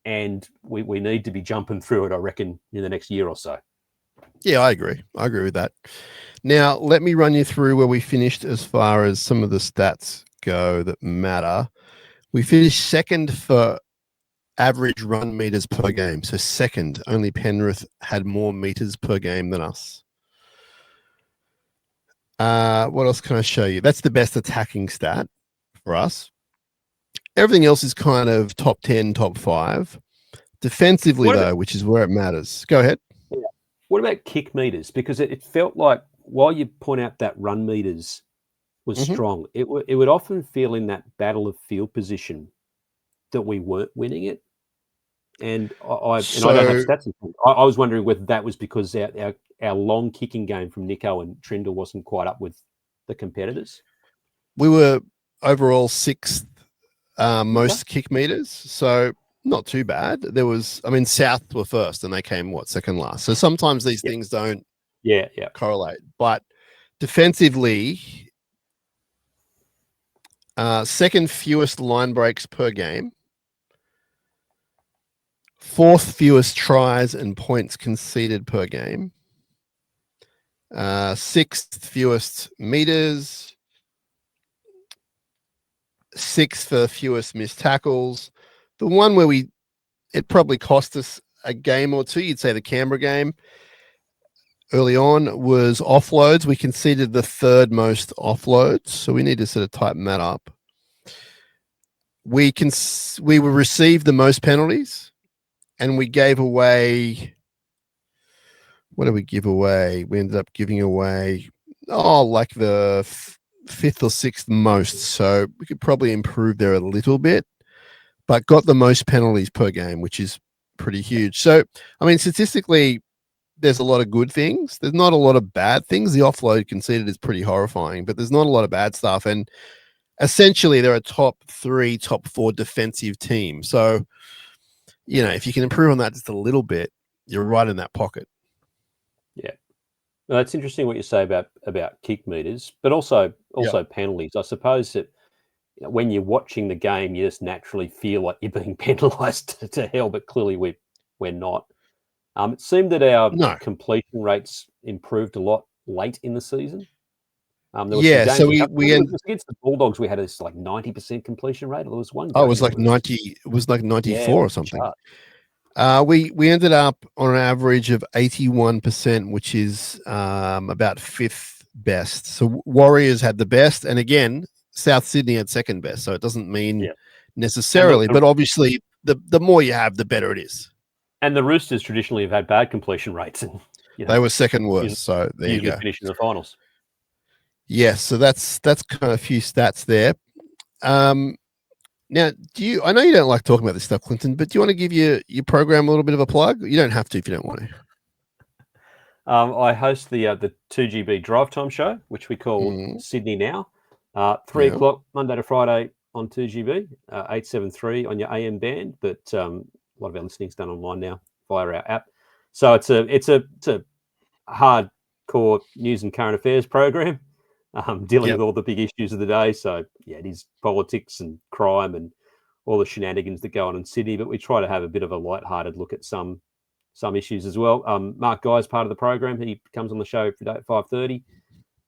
and we need to be jumping through it, I reckon, in the next year or so. Yeah, I agree. I agree with that. Now, let me run you through where we finished as far as some of the stats go that matter. We finished second for average run meters per game. So second, only Penrith had more meters per game than us. What else can I show you? That's the best attacking stat for us. Everything else is kind of top 10, top 5. Defensively, though, which is where it matters. Go ahead. Yeah. What about kick meters? Because it felt like while you point out that run meters was strong, it would often feel in that battle of field position that we weren't winning it. And I don't have stats. I was wondering whether that was because our long kicking game from Nico and Trindle wasn't quite up with the competitors. We were overall 6th most kick meters, so not too bad. South were first and they came, second last. So sometimes these things don't correlate. But defensively, second fewest line breaks per game. 4th fewest tries and points conceded per game. 6th fewest meters. 6th for fewest missed tackles. The one where it probably cost us a game or two, you'd say the Canberra game early on, was offloads. We conceded the 3rd most offloads, so we need to sort of tighten that up. We received the most penalties, and we gave away. What did we give away? We ended up giving away, like the 5th or 6th most. So we could probably improve there a little bit, but got the most penalties per game, which is pretty huge. So, statistically, there's a lot of good things. There's not a lot of bad things. The offload conceded is pretty horrifying, but there's not a lot of bad stuff. And essentially, they're a top 3, top 4 defensive team. So, if you can improve on that just a little bit, you're right in that pocket. Yeah. Well, it's interesting what you say about kick meters, but also penalties. I suppose that when you're watching the game, you just naturally feel like you're being penalised to hell, but clearly we're not. It seemed that our completion rates improved a lot late in the season. So we against the Bulldogs, we had this 90% completion rate. There was one. It was like 90. It was like 94 or something. We ended up on an average of 81%, which is about 5th best. So Warriors had the best, and again, South Sydney had 2nd best. So it doesn't mean necessarily, but obviously, the more you have, the better it is. And the Roosters traditionally have had bad completion rates, and they were 2nd worst. So there you go. Finish in the finals. Yes, so that's kind of a few stats there. Now, I know you don't like talking about this stuff, Clinton, but do you want to give your program a little bit of a plug? You don't have to if you don't want to. I host the 2GB Drive Time show, which we call Sydney Now. 3 o'clock, Monday to Friday on 2GB, 873 on your AM band, but a lot of our listening's done online now via our app. So it's a hardcore news and current affairs program. Dealing with all the big issues of the day. So, it is politics and crime and all the shenanigans that go on in Sydney, but we try to have a bit of a lighthearted look at some some issues as well. Mark Guy's part of the program. He comes on the show every day at 5:30,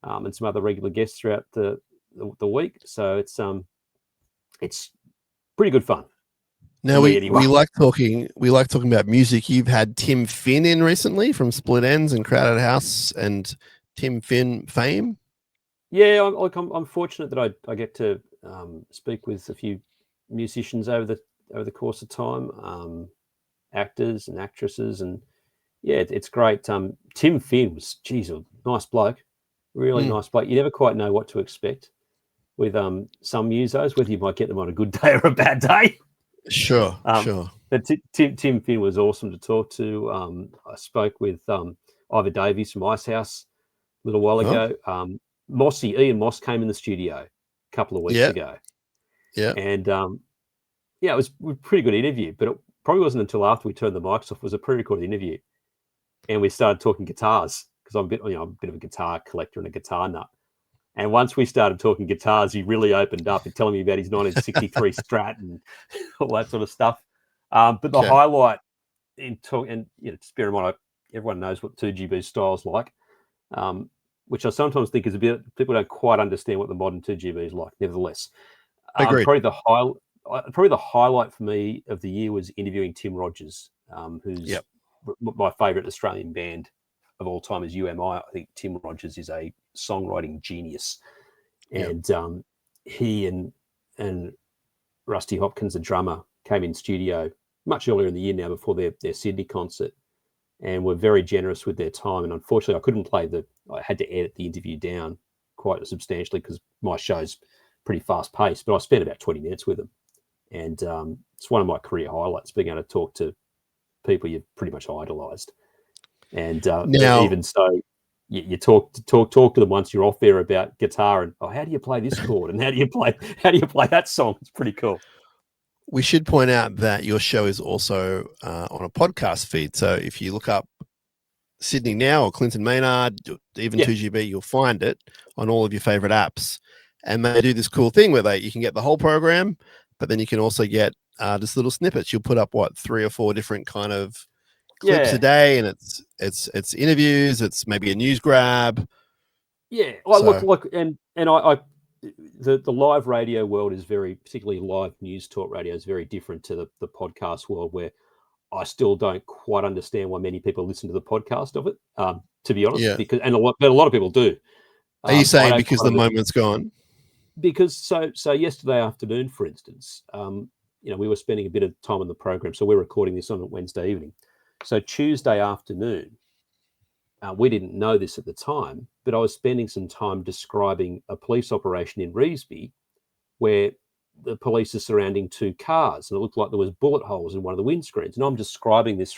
and some other regular guests throughout the week. So it's pretty good fun. Now we like talking about music. You've had Tim Finn in recently from Split Ends and Crowded House and Tim Finn fame. Yeah, I'm fortunate that I get to speak with a few musicians over the course of time, actors and actresses, and yeah, it's great. Tim Finn was, geez, a nice bloke, really nice bloke. You never quite know what to expect with some musos, whether you might get them on a good day or a bad day. Sure. But Tim Finn was awesome to talk to. I spoke with Ivor Davies from Icehouse a little while ago. Ian Moss came in the studio a couple of weeks ago. Yeah. And it was a pretty good interview, but it probably wasn't until after we turned the mics off. It was a pre-recorded interview. And we started talking guitars because I'm a bit of a guitar collector and a guitar nut. And once we started talking guitars, he really opened up and telling me about his 1963 Strat and all that sort of stuff. But the highlight just bear in mind, everyone knows what 2GB style's like, which I sometimes think is a bit, people don't quite understand what the modern 2GB is like. Nevertheless, probably the highlight for me of the year was interviewing Tim Rogers, who's my favourite Australian band of all time is UMI. I think Tim Rogers is a songwriting genius, and he and Rusty Hopkins, the drummer, came in studio much earlier in the year now before their Sydney concert, and were very generous with their time. And unfortunately, I couldn't play I had to edit the interview down quite substantially because my show's pretty fast paced. But I spent about 20 minutes with them, and it's one of my career highlights, being able to talk to people you've pretty much idolised. And now, even so, you talk to them once you're off there about guitar and how do you play this chord and how do you play that song? It's pretty cool. We should point out that your show is also on a podcast feed. So if you look up Sydney Now or Clinton Maynard, even 2GB, you'll find it on all of your favorite apps. And they do this cool thing where you can get the whole program, but then you can also get just little snippets. You'll put up 3 or 4 different kind of clips a day, and it's interviews, it's maybe a news grab. Yeah, the live radio world is particularly live news talk radio is very different to the podcast world, where I still don't quite understand why many people listen to the podcast of it. To be honest, because a lot of people do. Are you saying because the moment's gone? Because so yesterday afternoon, for instance, we were spending a bit of time on the program, so we're recording this on a Wednesday evening. So Tuesday afternoon, we didn't know this at the time, but I was spending some time describing a police operation in Revesby where the police are surrounding 2 cars, and it looked like there was bullet holes in one of the windscreens. And I'm describing this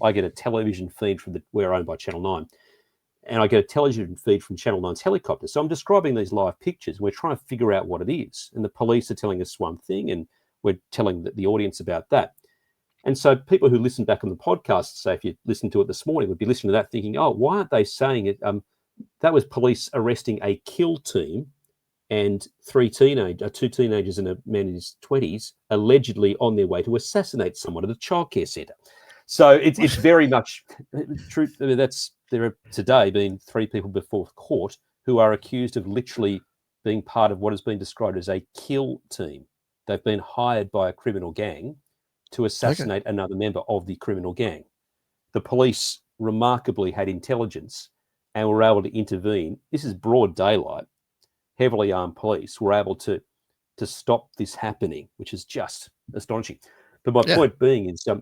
I get a television feed we're owned by Channel 9, and I get a television feed from Channel 9's helicopter. So I'm describing these live pictures, and we're trying to figure out what it is. And the police are telling us one thing, and we're telling the audience about that. And so people who listen back on the podcast, say if you listened to it this morning, would be listening to that thinking, oh, why aren't they saying it? That was police arresting a kill team and 2 teenagers and a man in his 20s, allegedly on their way to assassinate someone at a childcare centre. So it's very much true. I mean, there have today been 3 people before court who are accused of literally being part of what has been described as a kill team. They've been hired by a criminal gang to assassinate another member of the criminal gang. The police remarkably had intelligence and were able to intervene. This is broad daylight. Heavily armed police were able to stop this happening, which is just astonishing. But my point being is I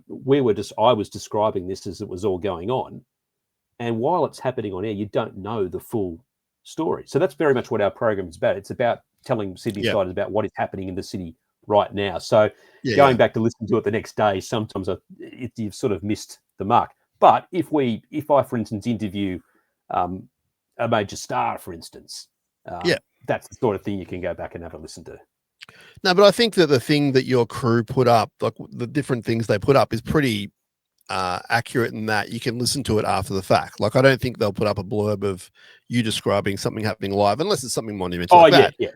was describing this as it was all going on. And while it's happening on air, you don't know the full story. So that's very much what our program is about. It's about telling Sydneysiders about what is happening in the city right now. So going back to listen to it the next day, sometimes you've sort of missed the mark. But if I, for instance, interview a major star, for instance, that's the sort of thing you can go back and have a listen to. No, but I think that the thing that your crew put up, like the different things they put up, is pretty accurate in that you can listen to it after the fact. Like, I don't think they'll put up a blurb of you describing something happening live, unless it's something monumental like that. Yeah.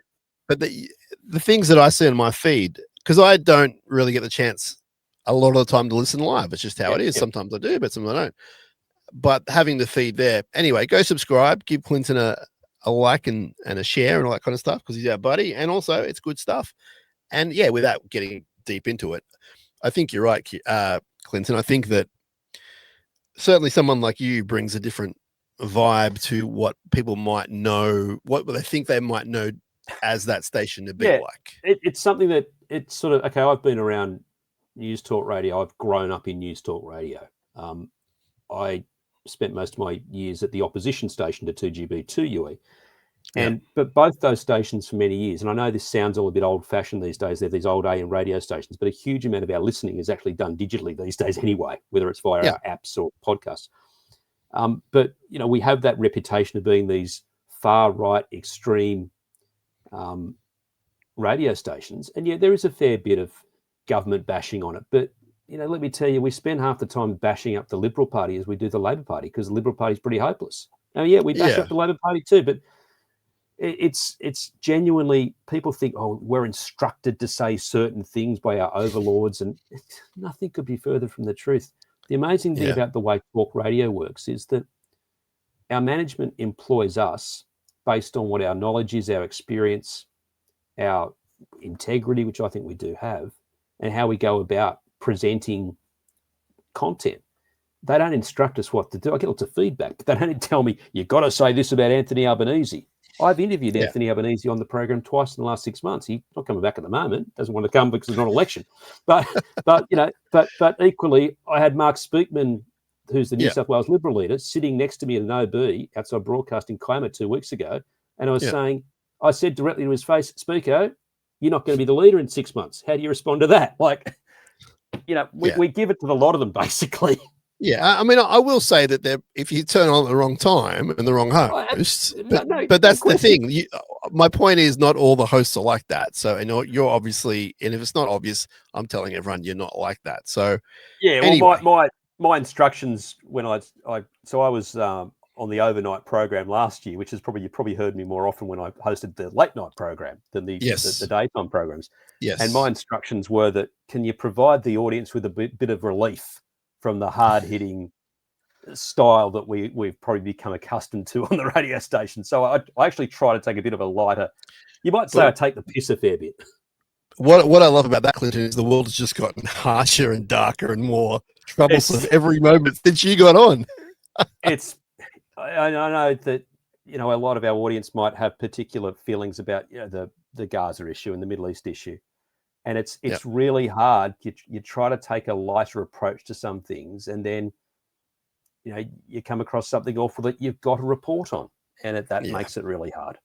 But the things that I see in my feed, because I don't really get the chance a lot of the time to listen live. It's just how it is. Yeah. Sometimes I do, but sometimes I don't. But having the feed there. Anyway, go subscribe, give Clinton a like and a share and all that kind of stuff because he's our buddy. And also it's good stuff. And yeah, without getting deep into it, I think you're right, Clinton. I think that certainly someone like you brings a different vibe to what people might know, what they think they might know as that station to be like. It's something that it's sort of, okay, I've been around news talk radio. I've grown up in news talk radio. I spent most of my years at the opposition station to 2GB, 2UE. But both those stations for many years, and I know this sounds all a bit old-fashioned these days, they're these old AM radio stations, but a huge amount of our listening is actually done digitally these days anyway, whether it's via our apps or podcasts. But, we have that reputation of being these far-right, extreme radio stations, and there is a fair bit of government bashing on it. But, let me tell you, we spend half the time bashing up the Liberal Party as we do the Labor Party because the Liberal Party is pretty hopeless. Now, we bash up the Labor Party too, but it's genuinely, people think, oh, we're instructed to say certain things by our overlords, and nothing could be further from the truth. The amazing thing about the way talk radio works is that our management employs us based on what our knowledge is, our experience, our integrity, which I think we do have, and how we go about presenting content. They don't instruct us what to do. I get lots of feedback, but they don't tell me, you've got to say this about Anthony Albanese. I've interviewed Anthony Albanese on the program twice in the last 6 months. He's not coming back at the moment. Doesn't want to come because it's not an election. But equally, I had Mark Speakman, who's the New South Wales Liberal leader, sitting next to me in an OB outside Broadcasting Clamour 2 weeks ago, and I was saying, I said directly to his face, Speako, you're not going to be the leader in 6 months. How do you respond to that? We give it to the lot of them basically. Yeah, I mean, I will say that if you turn on at the wrong time and the wrong host, but that's the thing. My point is, not all the hosts are like that. So, you're obviously, and if it's not obvious, I'm telling everyone you're not like that. So, anyway. my instructions when I was on the overnight program last year, which is you probably heard me more often when I hosted the late night program than the daytime programs. Yes, and my instructions were that, can you provide the audience with a bit of relief from the hard-hitting style that we've probably become accustomed to on the radio station. So I actually try to take a bit of a lighter, you might say I take the piss a fair bit. What I love about that, Clinton, is the world has just gotten harsher and darker and more troublesome every moment since you got on. I know that, a lot of our audience might have particular feelings about the Gaza issue and the Middle East issue. And it's really hard. You try to take a lighter approach to some things, and then you come across something awful that you've got to report on, and that makes it really hard.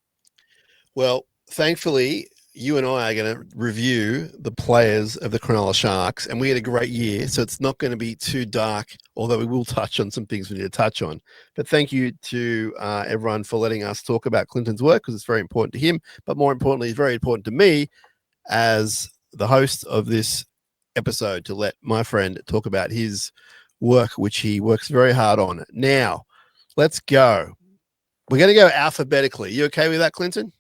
Well, thankfully, you and I are going to review the players of the Cronulla Sharks, and we had a great year, so it's not going to be too dark, although we will touch on some things we need to touch on. But thank you to everyone for letting us talk about Clinton's work, because it's very important to him, but more importantly, it's very important to me as the host of this episode to let my friend talk about his work, which he works very hard on. Now, let's go. We're going to go alphabetically. You okay with that, Clinton?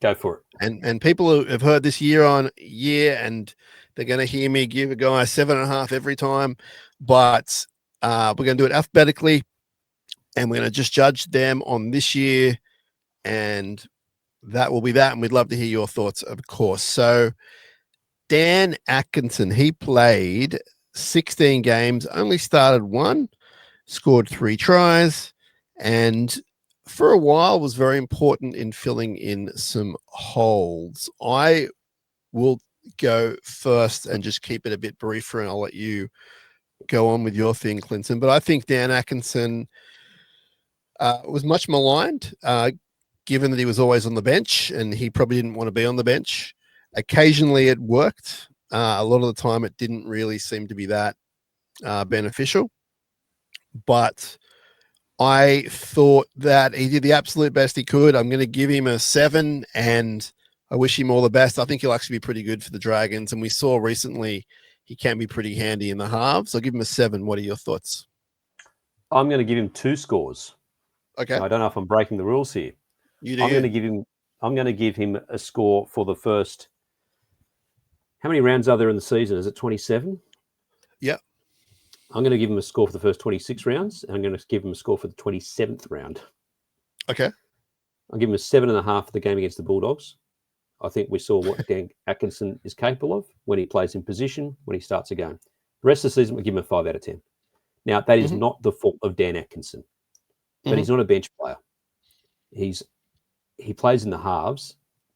Go for it. And people who have heard this year on year, and they're going to hear me give a guy 7.5 every time, but we're going to do it alphabetically, and we're going to just judge them on this year, and that will be that. And we'd love to hear your thoughts, of course. So Dan Atkinson, he played 16 games, only started 1, scored 3 tries, and for a while was very important in filling in some holes. I will go first and just keep it a bit briefer, and I'll let you go on with your thing, Clinton. But I think Dan Atkinson was much maligned, given that he was always on the bench, and he probably didn't want to be on the bench. Occasionally it worked. A lot of the time it didn't really seem to be that beneficial. But I thought that he did the absolute best he could. I'm going to give him a 7, and I wish him all the best. I think he'll actually be pretty good for the Dragons, and we saw recently he can be pretty handy in the halves. I'll give him a 7. What are your thoughts? I'm going to give him 2 scores. Okay. I don't know if I'm breaking the rules here. I'm going to give him a score for the first, How many rounds are there in the season? Is it 27? Yeah. I'm going to give him a score for the first 26 rounds, and I'm going to give him a score for the 27th round. Okay. I'll give him a 7.5 for the game against the Bulldogs. I think we saw what Dan Atkinson is capable of when he plays in position, when he starts a game. The rest of the season, we'll give him a 5 out of 10. Now, that is not the fault of Dan Atkinson, but he's not a bench player. He plays in the halves,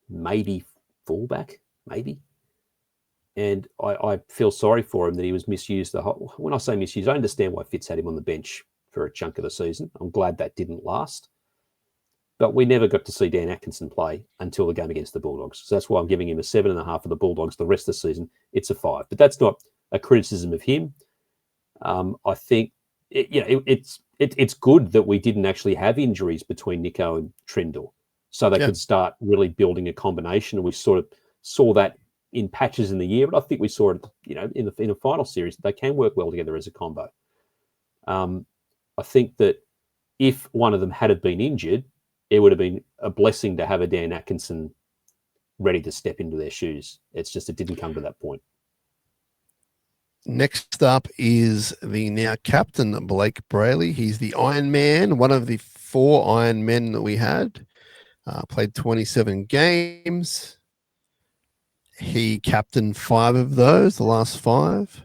maybe fullback, maybe. And I feel sorry for him that he was misused. When I say misused, I understand why Fitz had him on the bench for a chunk of the season. I'm glad that didn't last. But we never got to see Dan Atkinson play until the game against the Bulldogs. So that's why I'm giving him a 7.5 for the Bulldogs. The rest of the season, it's a 5. But that's not a criticism of him. I think it's good that we didn't actually have injuries between Nico and Trindle, so they could start really building a combination. And we sort of saw that in patches in the year, but I think we saw it, in a final series, they can work well together as a combo. I think that if one of them had been injured, it would have been a blessing to have a Dan Atkinson ready to step into their shoes. It's just it didn't come to that point. Next up is the now captain, Blake Brayley. He's the Iron Man, one of the 4 Iron Men that we had. Played 27 games. He captained 5 of those, the last 5.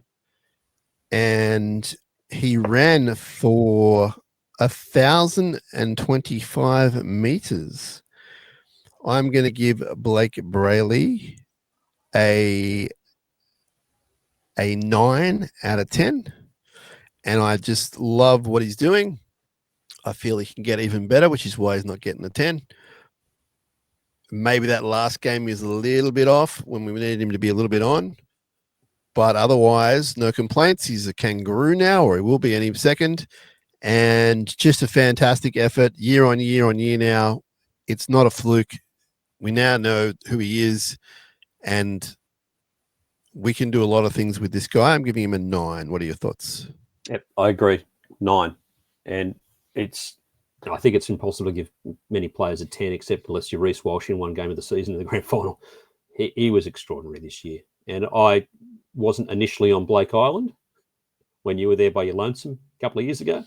And he ran for 1,025 meters. I'm going to give Blake Brayley a 9 out of 10. And I just love what he's doing. I feel he can get even better, which is why he's not getting a 10. Maybe that last game is a little bit off when we needed him to be a little bit on. But otherwise, no complaints. He's a kangaroo now, or he will be any second. And just a fantastic effort year on year on year now. It's not a fluke. We now know who he is, and we can do a lot of things with this guy. I'm giving him a 9. What are your thoughts? Yep, I agree. 9. And I think it's impossible to give many players a 10, except unless you're Reece Walsh in one game of the season in the grand final. He was extraordinary this year. And I wasn't initially on Blake Island when you were there by your lonesome a couple of years ago,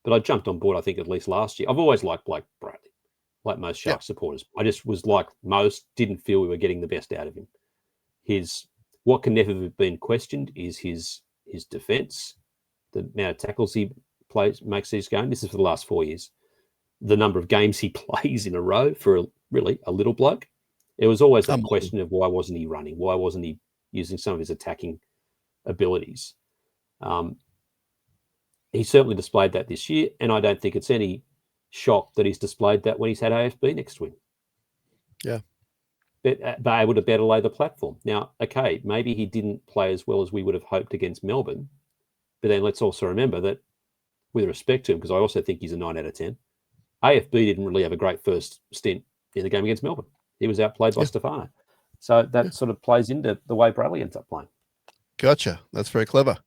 but I jumped on board, I think, at least last year. I've always liked Blake Brayley, like most Sharks supporters. I just was like most, didn't feel we were getting the best out of him. What can never have been questioned is his defence, the amount of tackles he makes these games. This is for the last 4 years. The number of games he plays in a row for a little bloke. It was always that question of why wasn't he running? Why wasn't he using some of his attacking abilities? He certainly displayed that this year, and I don't think it's any shock that he's displayed that when he's had AFB next to him. Yeah. But able to better lay the platform. Now, okay, maybe he didn't play as well as we would have hoped against Melbourne, but then let's also remember that, with respect to him, because I also think he's a 9 out of 10, AFB didn't really have a great first stint in the game against Melbourne. He was outplayed by Stefano. So that sort of plays into the way Brayley ends up playing. Gotcha. That's very clever.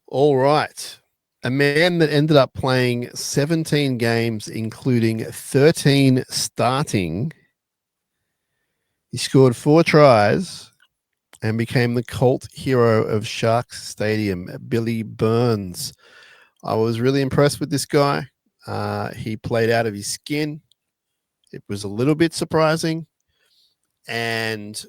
All right. A man that ended up playing 17 games, including 13 starting. He scored 4 tries and became the cult hero of Sharks Stadium, Billy Burns. I was really impressed with this guy. He played out of his skin. It was a little bit surprising. And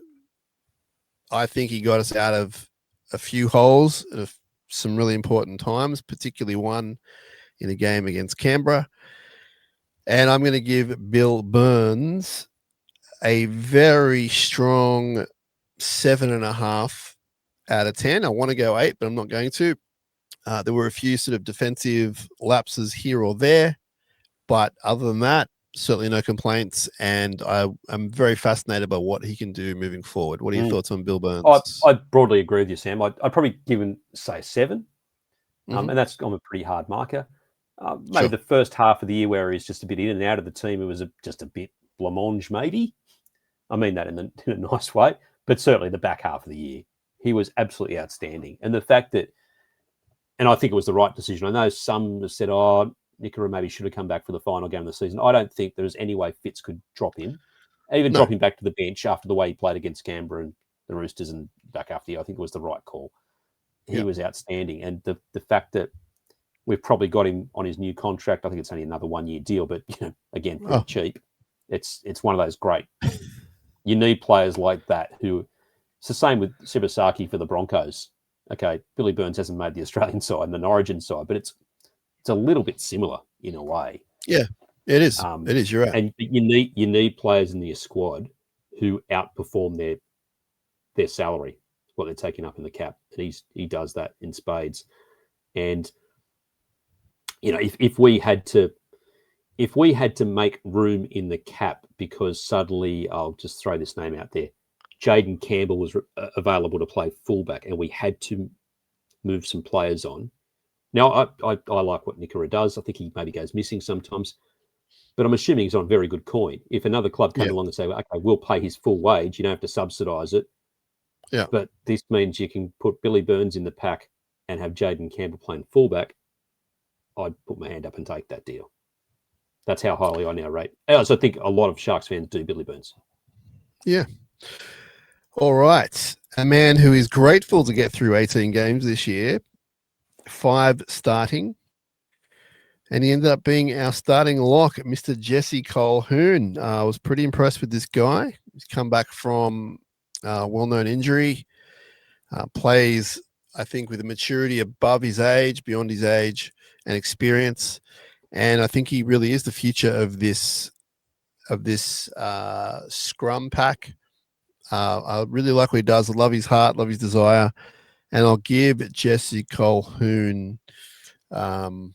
I think he got us out of a few holes at some really important times, particularly one in a game against Canberra. And I'm going to give Bill Burns a very strong 7.5 out of 10. I want to go 8, but I'm not going to. There were a few sort of defensive lapses here or there, but other than that, certainly no complaints. And I'm very fascinated by what he can do moving forward. What are your thoughts on Bill Burns? I broadly agree with you, Sam. I'd probably give him, say, 7. And I'm a pretty hard marker. Maybe the first half of the year where he's just a bit in and out of the team, it was just a bit blancmange, maybe. I mean that in a nice way. But certainly the back half of the year, he was absolutely outstanding. And the fact that, and I think it was the right decision. I know some have said, Nickera maybe should have come back for the final game of the season. I don't think there's any way Fitz could drop him, drop him back to the bench after the way he played against Canberra and the Roosters and back after the, I think it was the right call. He Yeah. was outstanding. And the fact that we've probably got him on his new contract, I think it's only another 1 year deal, but again, pretty cheap. It's one of those great. You need players like that who. It's the same with Sibasaki for the Broncos. Okay, Billy Burns hasn't made the Australian side and the Origin side, but it's a little bit similar in a way. Yeah, it is. It is. You're right. And you need players in your squad who outperform their salary, what they're taking up in the cap, and he does that in spades. And if we had to make room in the cap because suddenly, I'll just throw this name out there, Jaden Campbell was available to play fullback, and we had to move some players on. Now, I like what Nickera does. I think he maybe goes missing sometimes, but I'm assuming he's on very good coin. If another club came along and say, okay, we'll pay his full wage, you don't have to subsidise it. Yeah. But this means you can put Billy Burns in the pack and have Jaden Campbell playing fullback. I'd put my hand up and take that deal. That's how highly I now rate. So I think a lot of Sharks fans do Billy Burns. Yeah. All right. A man who is grateful to get through 18 games this year, 5 starting, and he ended up being our starting lock, Mr. Jesse Colquhoun. I was pretty impressed with this guy. He's come back from a well-known injury, plays, I think, with a maturity above his age, beyond his age and experience. And I think he really is the future of this scrum pack. I really like what he does. I love his heart, love his desire. And I'll give Jesse Colquhoun, I'll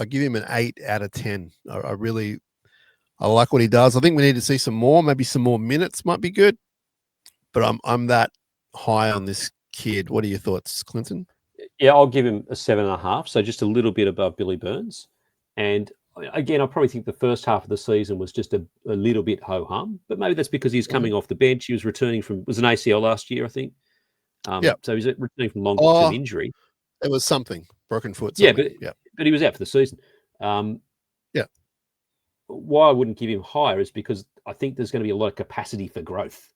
give him an 8 out of 10. I like what he does. I think we need to see some more. Maybe some more minutes might be good. But I'm that high on this kid. What are your thoughts, Clinton? Yeah, I'll give him a 7.5. So just a little bit above Billy Burns. And again, I probably think the first half of the season was just a little bit ho-hum, but maybe that's because he's coming off the bench. He was returning from, was an ACL last year, I think. So he's returning from long-term injury. It was something, broken foot. But he was out for the season. Why I wouldn't give him higher is because I think there's going to be a lot of capacity for growth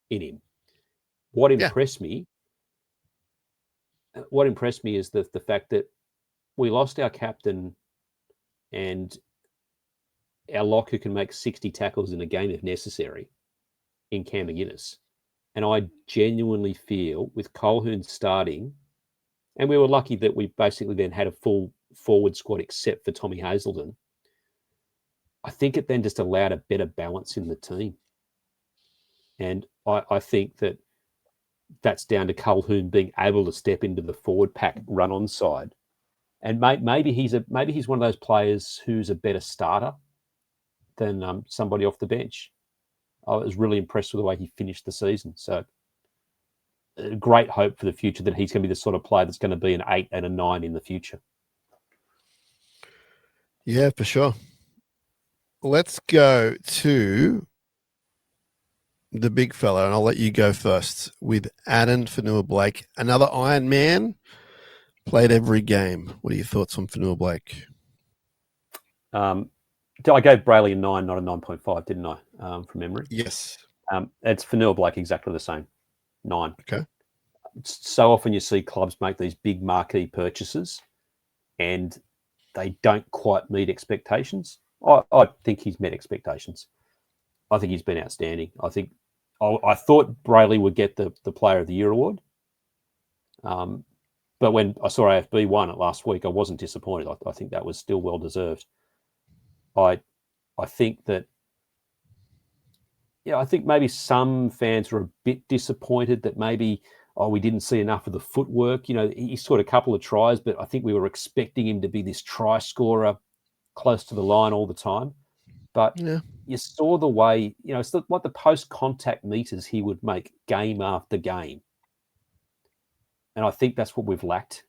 in him. What impressed me is the fact that we lost our captain and our lock who can make 60 tackles in a game if necessary in Cam McGuinness. And I genuinely feel with Colquhoun starting, and we were lucky that we basically then had a full forward squad except for Tommy Hazelden, I think it then just allowed a better balance in the team. And I think that's down to Colquhoun being able to step into the forward pack run-on side. And maybe he's one of those players who's a better starter than somebody off the bench. I was really impressed with the way he finished the season. So great hope for the future that he's going to be the sort of player that's going to be an 8 and a 9 in the future. Yeah, for sure. Let's go to the big fella, and I'll let you go first with Addin Fonua-Blake. Another Iron Man, played every game. What are your thoughts on Fonua-Blake? I gave Brayley a 9, not a 9.5, didn't I, from memory? Yes. It's Fonua-Blake exactly the same, 9. Okay. So often you see clubs make these big marquee purchases and they don't quite meet expectations. I think he's met expectations. I think he's been outstanding. I thought Brayley would get the Player of the Year award. But when I saw AFB won it last week, I wasn't disappointed. I think that was still well deserved. I think that, I think maybe some fans were a bit disappointed that maybe, we didn't see enough of the footwork. He scored a couple of tries, but I think we were expecting him to be this try scorer close to the line all the time. But you saw the way, it's like the post-contact meters he would make game after game. And I think that's what we've lacked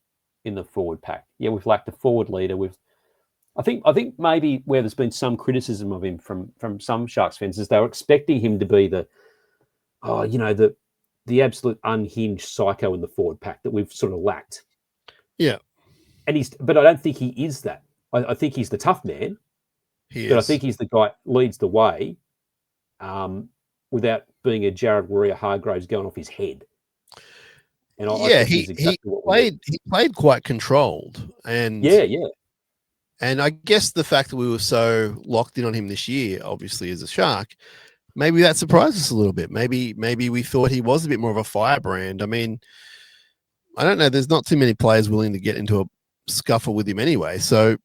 in the forward pack. Yeah, we've lacked a forward leader. I think maybe where there's been some criticism of him from some Sharks fans is they were expecting him to be the absolute unhinged psycho in the forward pack that we've sort of lacked. Yeah. But I don't think he is that. I think he's the tough man. He is. But I think he's the guy leads the way. And without being a Jared Warrior-Hargraves going off his head. And I think he's exactly what we need. He played quite controlled, and and I guess the fact that we were so locked in on him this year, obviously as a Shark, maybe that surprised us a little bit. Maybe we thought he was a bit more of a firebrand. I mean, I don't know. There's not too many players willing to get into a scuffle with him anyway. So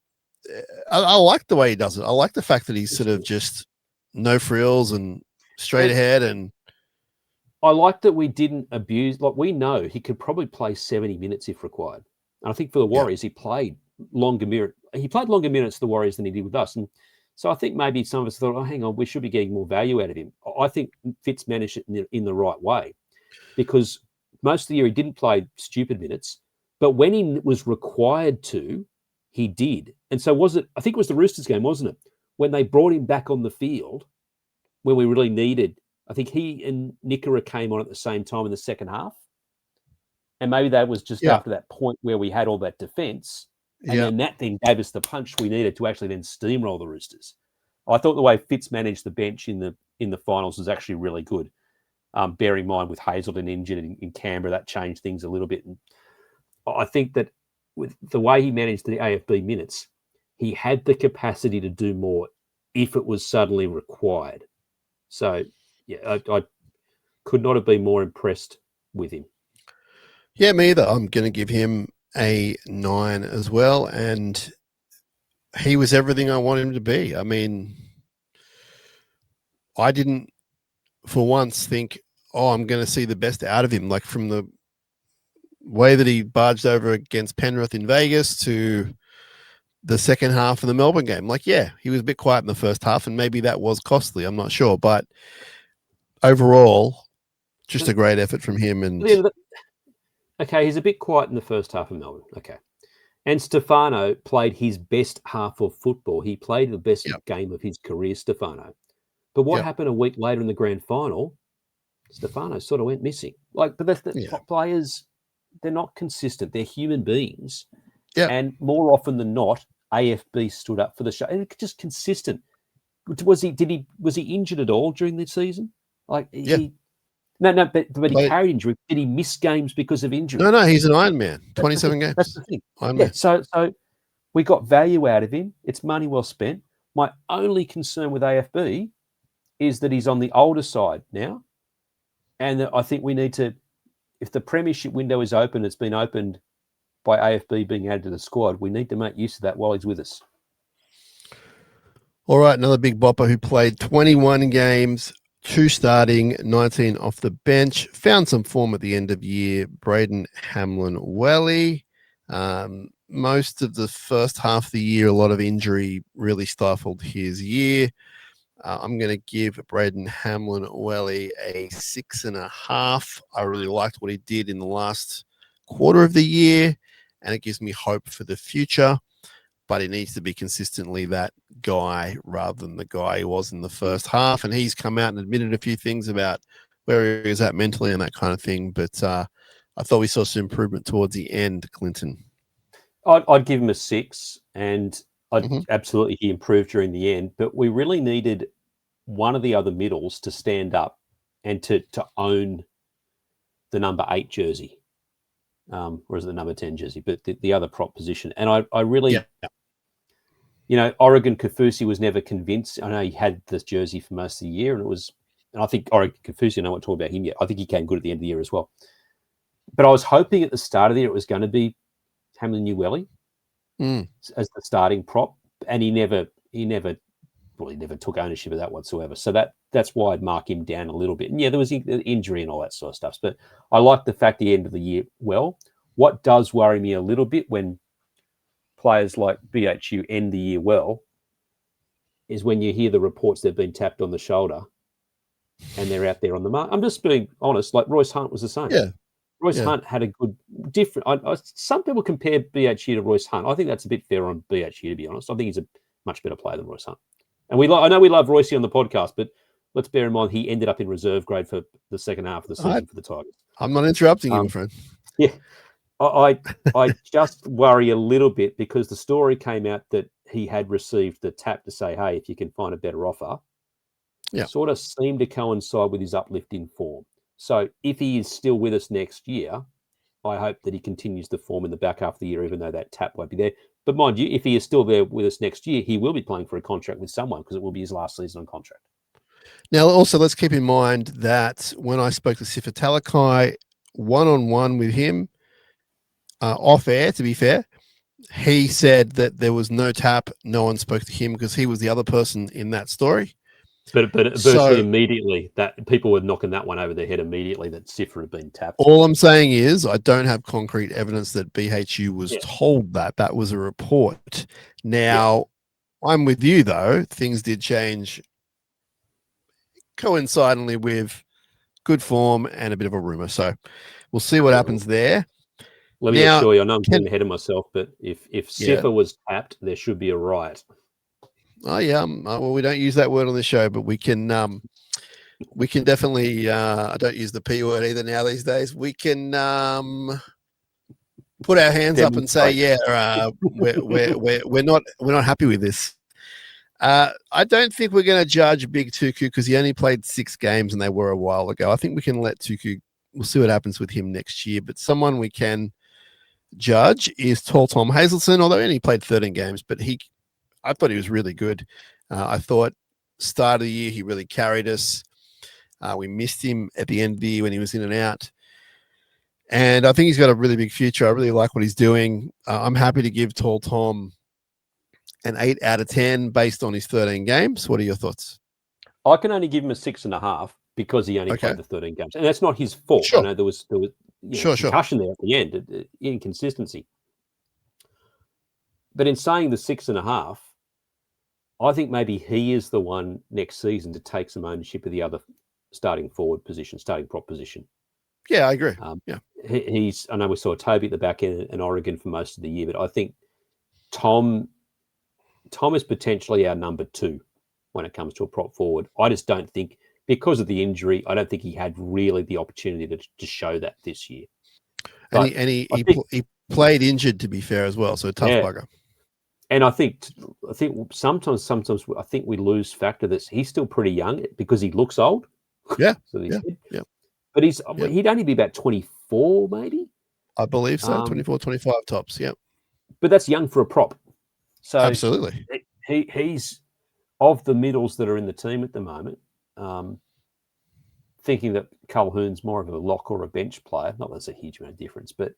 I like the way he does it. I like the fact that he's sort of just no frills and straight ahead. And I like that we didn't abuse. Like, we know he could probably play 70 minutes if required. And I think for the Warriors, he played longer minutes. He played longer minutes for the Warriors than he did with us. And so I think maybe some of us thought, oh, hang on, we should be getting more value out of him. I think Fitz managed it in the right way, because most of the year he didn't play stupid minutes, but when he was required to, he did. And so I think it was the Roosters game, wasn't it? When they brought him back on the field, when we really needed, I think he and Nickera came on at the same time in the second half. And maybe that was just after that point where we had all that defence. And then that then gave us the punch we needed to actually then steamroll the Roosters. I thought the way Fitz managed the bench in the finals was actually really good. Bearing in mind with Hazelden injured in Canberra, that changed things a little bit. And I think that with the way he managed the AFB minutes, he had the capacity to do more if it was suddenly required. So, I could not have been more impressed with him. Yeah, me either. I'm going to give him a 9 as well. And he was everything I wanted him to be. I mean, I didn't for once think, oh, I'm going to see the best out of him. Like, from the way that he barged over against Penrith in Vegas to the second half of the Melbourne game. Like, yeah, he was a bit quiet in the first half, and maybe that was costly. I'm not sure. But overall, just a great effort from him. And okay, he's a bit quiet in the first half of Melbourne. Okay. And Stefano played his best half of football. He played the best game of his career, Stefano. But what happened a week later in the grand final? Stefano sort of went missing. Like, but the top players, they're not consistent. They're human beings. Yeah. And more often than not, AFB stood up for the show. And it's just consistent. Was he injured at all during the season? Like, No, but he carried injury. Did he miss games because of injury? No, he's an Iron Man. 27 games. That's the thing. Iron Man. So we got value out of him. It's money well spent. My only concern with AFB is that he's on the older side now. And that I think we need to, if the premiership window is open, it's been opened by AFB being added to the squad, we need to make use of that while he's with us. All right, another big bopper who played 21 games, 2 starting, 19 off the bench, found some form at the end of year, Braden Hamlin-Welly. Most of the first half of the year, a lot of injury really stifled his year. I'm going to give Braden Hamlin-Welly a 6.5. I really liked what he did in the last quarter of the year, and it gives me hope for the future. But he needs to be consistently that guy rather than the guy he was in the first half. And he's come out and admitted a few things about where he is at mentally and that kind of thing. But I thought we saw some improvement towards the end, Clinton. I'd give him a 6, and absolutely he improved during the end. But we really needed one of the other middles to stand up and to own the number 8 jersey. Or is it the number 10 jersey? But the other prop position. And I really... Oregon Kaufusi was never convinced. I know he had this jersey for most of the year, and I think Oregon Kaufusi, I know what to talk about him yet. I think he came good at the end of the year as well. But I was hoping at the start of the year it was going to be Hamlin-Welly as the starting prop, and he never took ownership of that whatsoever. So that's why I'd mark him down a little bit. And there was injury and all that sort of stuff. But I like the fact he ended the year well. What does worry me a little bit when players like BHU end the year well is when you hear the reports they've been tapped on the shoulder and they're out there on the mark. I'm just being honest, like Royce Hunt was the same. Yeah. Royce Hunt had a good, different. Some people compare BHU to Royce Hunt. I think that's a bit fair on BHU, to be honest. I think he's a much better player than Royce Hunt. And I know we love Royce on the podcast, but let's bear in mind he ended up in reserve grade for the second half of the season for the Tigers. I'm not interrupting you, my friend. Yeah. I just worry a little bit because the story came out that he had received the tap to say, hey, if you can find a better offer, Yeah. sort of seem to coincide with his uplift in form. So if he is still with us next year, I hope that he continues to form in the back half of the year, even though that tap won't be there. But mind you, if he is still there with us next year, he will be playing for a contract with someone because it will be his last season on contract. Now, also, let's keep in mind that when I spoke to Sifa Talakai one-on-one with him, off air, to be fair, he said that there was no tap. No one spoke to him because he was the other person in that story. But virtually immediately, that people were knocking that one over their head immediately that Sifa had been tapped. All I'm saying is I don't have concrete evidence that BHU was told that. That was a report. Now, I'm with you, though. Things did change coincidentally with good form and a bit of a rumor. So we'll see what happens there. Let me assure you, I know I'm getting ahead of myself, but if Sifa was tapped, there should be a riot. Oh yeah, well, we don't use that word on the show, but we can definitely. I don't use the P word either now these days. We can put our hands up and say, we're not happy with this. I don't think we're going to judge Big Tuku because he only played 6 games and they were a while ago. I think we can let Tuku. We'll see what happens with him next year. But someone we can judge is Tall Tom Hazelton, although he only played 13 games, but I thought he was really good. I thought start of the year, he really carried us. We missed him at the end of the year when he was in and out. And I think he's got a really big future. I really like what he's doing. I'm happy to give Tall Tom an 8 out of 10 based on his 13 games. What are your thoughts? I can only give him a 6.5 because he only played the 13 games. And that's not his fault. Sure. I know there was concussion there at the end, inconsistency. But in saying the 6.5, I think maybe he is the one next season to take some ownership of the other starting prop position. Yeah, I agree. I know we saw Toby at the back end in Oregon for most of the year, but I think Tom is potentially our number 2 when it comes to a prop forward. I just don't think, because of the injury, I don't think he had really the opportunity to show that this year. And he played injured, to be fair, as well, so a tough bugger. And I think sometimes I think we lose factor that he's still pretty young because he looks old. Yeah. But he'd only be about 24, maybe. I believe so. 24, 25 tops. Yeah. But that's young for a prop. So absolutely. He's of the middles that are in the team at the moment. Thinking that Calhoun's more of a lock or a bench player. Not that there's a huge amount of difference, but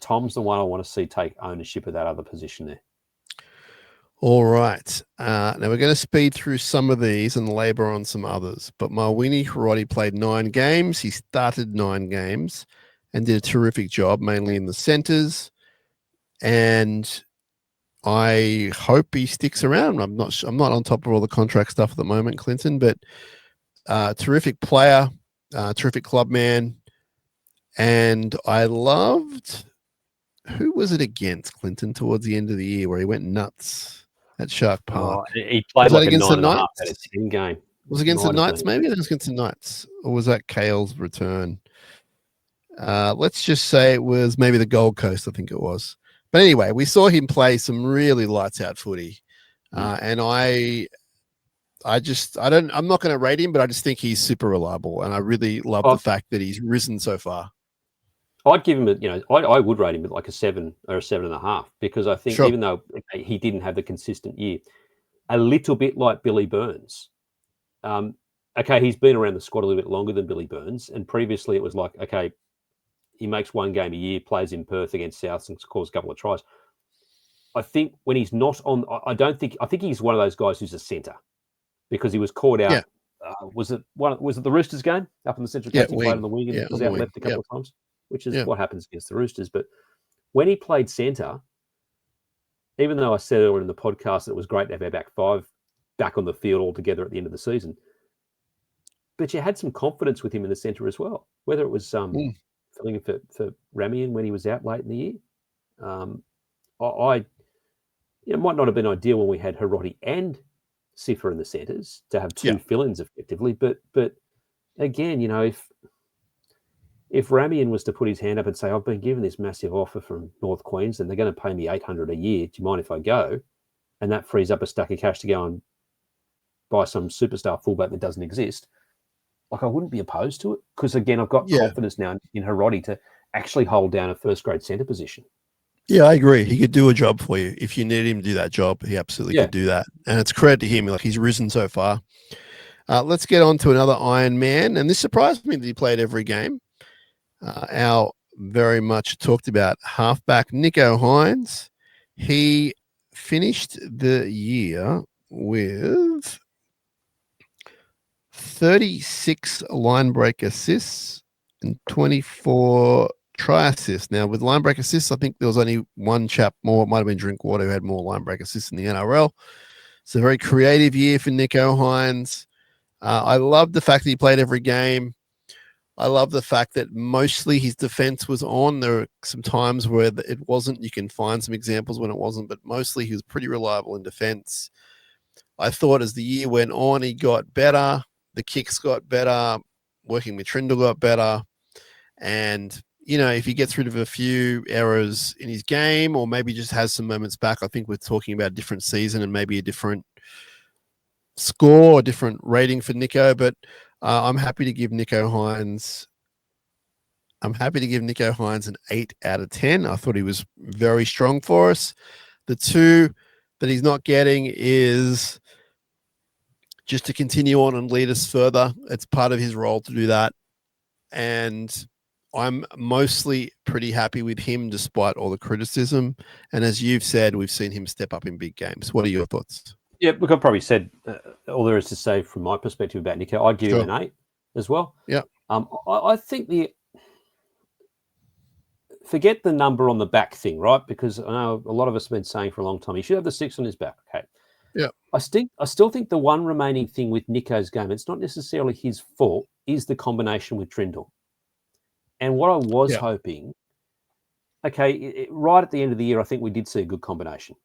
Tom's the one I want to see take ownership of that other position there. All right. Now we're going to speed through some of these and labor on some others. But Mawini Hiroti played 9 games. He started 9 games and did a terrific job, mainly in the centers. And I hope he sticks around. I'm not on top of all the contract stuff at the moment, Clinton, but terrific player, terrific club man. And I loved, who was it against, Clinton, towards the end of the year where he went nuts at Shark Park? He played like a 9.5 out of 10 game. Was it against the Knights, maybe? I think it was against the Knights. Or was that Kale's return? Let's just say it was maybe the Gold Coast, I think it was. But anyway, we saw him play some really lights out footy. And I'm not going to rate him, but I just think he's super reliable. And I really love the fact that he's risen so far. I'd give him I would rate him at like a 7 or a 7.5 because I think even though he didn't have the consistent year, a little bit like Billy Burns. He's been around the squad a little bit longer than Billy Burns. And previously it was like, he makes 1 game a year, plays in Perth against South and scores a couple of tries. I think when he's not on, I think he's one of those guys who's a centre because he was caught out. Yeah. Was it the Roosters game up in the Central Coast? He played on the wing and was out left a couple of times, which is what happens against the Roosters. But when he played centre, even though I said earlier in the podcast that it was great to have our back 5 back on the field altogether at the end of the season, but you had some confidence with him in the centre as well, whether it was filling in for Ramian when he was out late in the year. It might not have been ideal when we had Hiroti and Sifa in the centres to have 2 fill-ins effectively, but again, if Ramian was to put his hand up and say, I've been given this massive offer from North Queensland, they're going to pay me $800 a year, do you mind if I go? And that frees up a stack of cash to go and by some superstar fullback that doesn't exist, like I wouldn't be opposed to it because, again, I've got Yeah. confidence now in Hiroti to actually hold down a first-grade centre position. Yeah, I agree. He could do a job for you. If you need him to do that job, he absolutely could do that. And it's credit to him. Like, he's risen so far. Let's get on to another Iron Man. And this surprised me that he played every game. Our very much talked about halfback, Nicho Hynes. He finished the year with 36 line break assists and 24 try assists. Now, with line break assists, I think there was only one chap more. It might have been Drinkwater who had more line break assists in the NRL. It's a very creative year for Nicho Hynes. I love the fact that he played every game. I love the fact that mostly his defense was on. There were some times where it wasn't. You can find some examples when it wasn't, but mostly he was pretty reliable in defense. I thought as the year went on, he got better. The kicks got better. Working with Trindle got better. And, you know, if he gets rid of a few errors in his game or maybe just has some moments back, I think we're talking about a different season and maybe a different score, a different rating for Nicho. But I'm happy to give Nicho Hynes an 8 out of 10. I thought he was very strong for us. The two that he's not getting is just to continue on and lead us further. It's part of his role to do that. And I'm mostly pretty happy with him despite all the criticism. And as you've said, we've seen him step up in big games. What are your thoughts? Yeah, look, I've probably said all there is to say from my perspective about Nicho. I'd give him an 8 as well. Yeah. I think forget the number on the back thing, right? Because I know a lot of us have been saying for a long time, he should have the 6 on his back. Okay. Yeah. I still think the one remaining thing with Nicho's game, it's not necessarily his fault, is the combination with Trindle. And what I was hoping, right at the end of the year, I think we did see a good combination.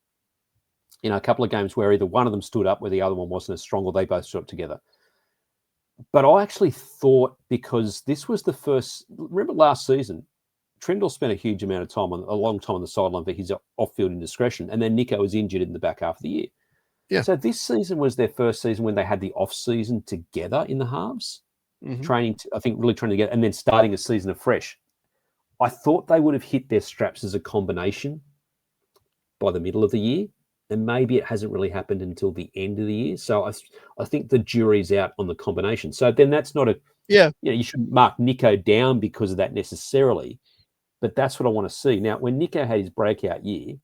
You know, a couple of games where either one of them stood up where the other one wasn't as strong or they both stood up together. But I actually thought, because this was the first, remember last season, Trindle spent a huge amount of time, a long time on the sideline for his off-field indiscretion, and then Nicho was injured in the back half of the year. Yeah. So this season was their first season when they had the off-season together in the halves, training, really training together, and then starting a season afresh. I thought they would have hit their straps as a combination by the middle of the year, and maybe it hasn't really happened until the end of the year. So I think the jury's out on the combination. So then that's not you shouldn't mark Nicho down because of that necessarily, but that's what I want to see. Now, when Nicho had his breakout year,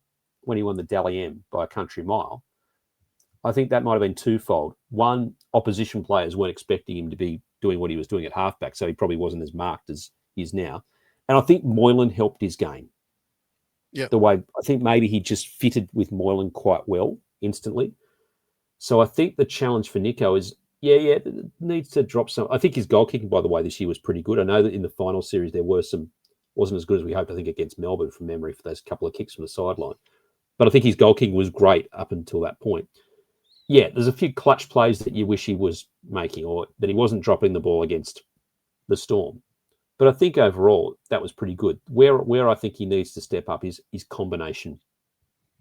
when he won the Dally M by a country mile, I think that might have been twofold. One, opposition players weren't expecting him to be doing what he was doing at halfback, so he probably wasn't as marked as he is now. And I think Moylan helped his game. Yeah. The way I think maybe he just fitted with Moylan quite well instantly. So I think the challenge for Nicho is, it needs to drop some. I think his goal kicking, by the way, this year was pretty good. I know that in the final series there were wasn't as good as we hoped, I think, against Melbourne from memory for those couple of kicks from the sideline. But I think his goal kicking was great up until that point. Yeah, there's a few clutch plays that you wish he was making or that he wasn't dropping the ball against the Storm. But I think overall that was pretty good. Where I think he needs to step up is his combination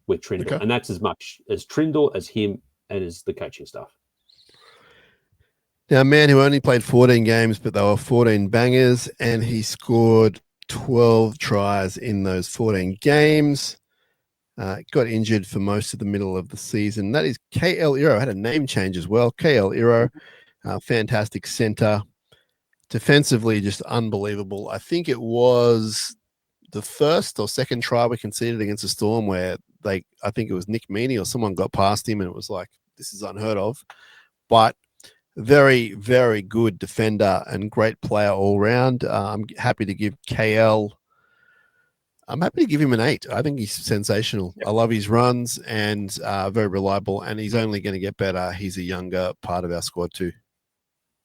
with Trindle. Okay. And that's as much as Trindle, as him, and as the coaching staff. Now, a man who only played 14 games, but they were 14 bangers, and he scored 12 tries in those 14 games. Got injured for most of the middle of the season. That is KL Iro. Had a name change as well. KL Iro, fantastic center. Defensively, just unbelievable. I think it was the first or second try we conceded against the Storm where I think it was Nick Meaney or someone got past him and it was like, this is unheard of. But very, very good defender and great player all round. I'm happy to give KL. I'm happy to give him an 8. I think he's sensational. Yep. I love his runs and very reliable, and he's only going to get better. He's a younger part of our squad too.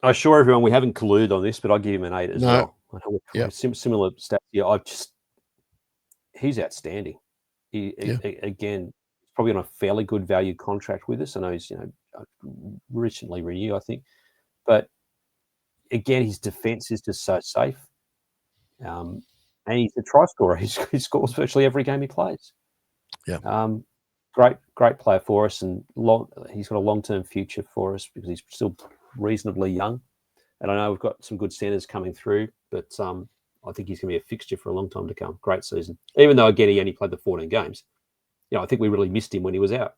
I assure everyone we haven't colluded on this, but I give him an 8 as well. I know similar stats here. He's outstanding. Again, probably on a fairly good value contract with us. I know he's recently renewed, I think, but again, his defense is just so safe. And he's a try scorer. He scores virtually every game he plays. Yeah. great player for us, and he's got a long-term future for us because he's still reasonably young. And I know we've got some good centres coming through, but I think he's going to be a fixture for a long time to come. Great season. Even though, again, he only played the 14 games. I think we really missed him when he was out.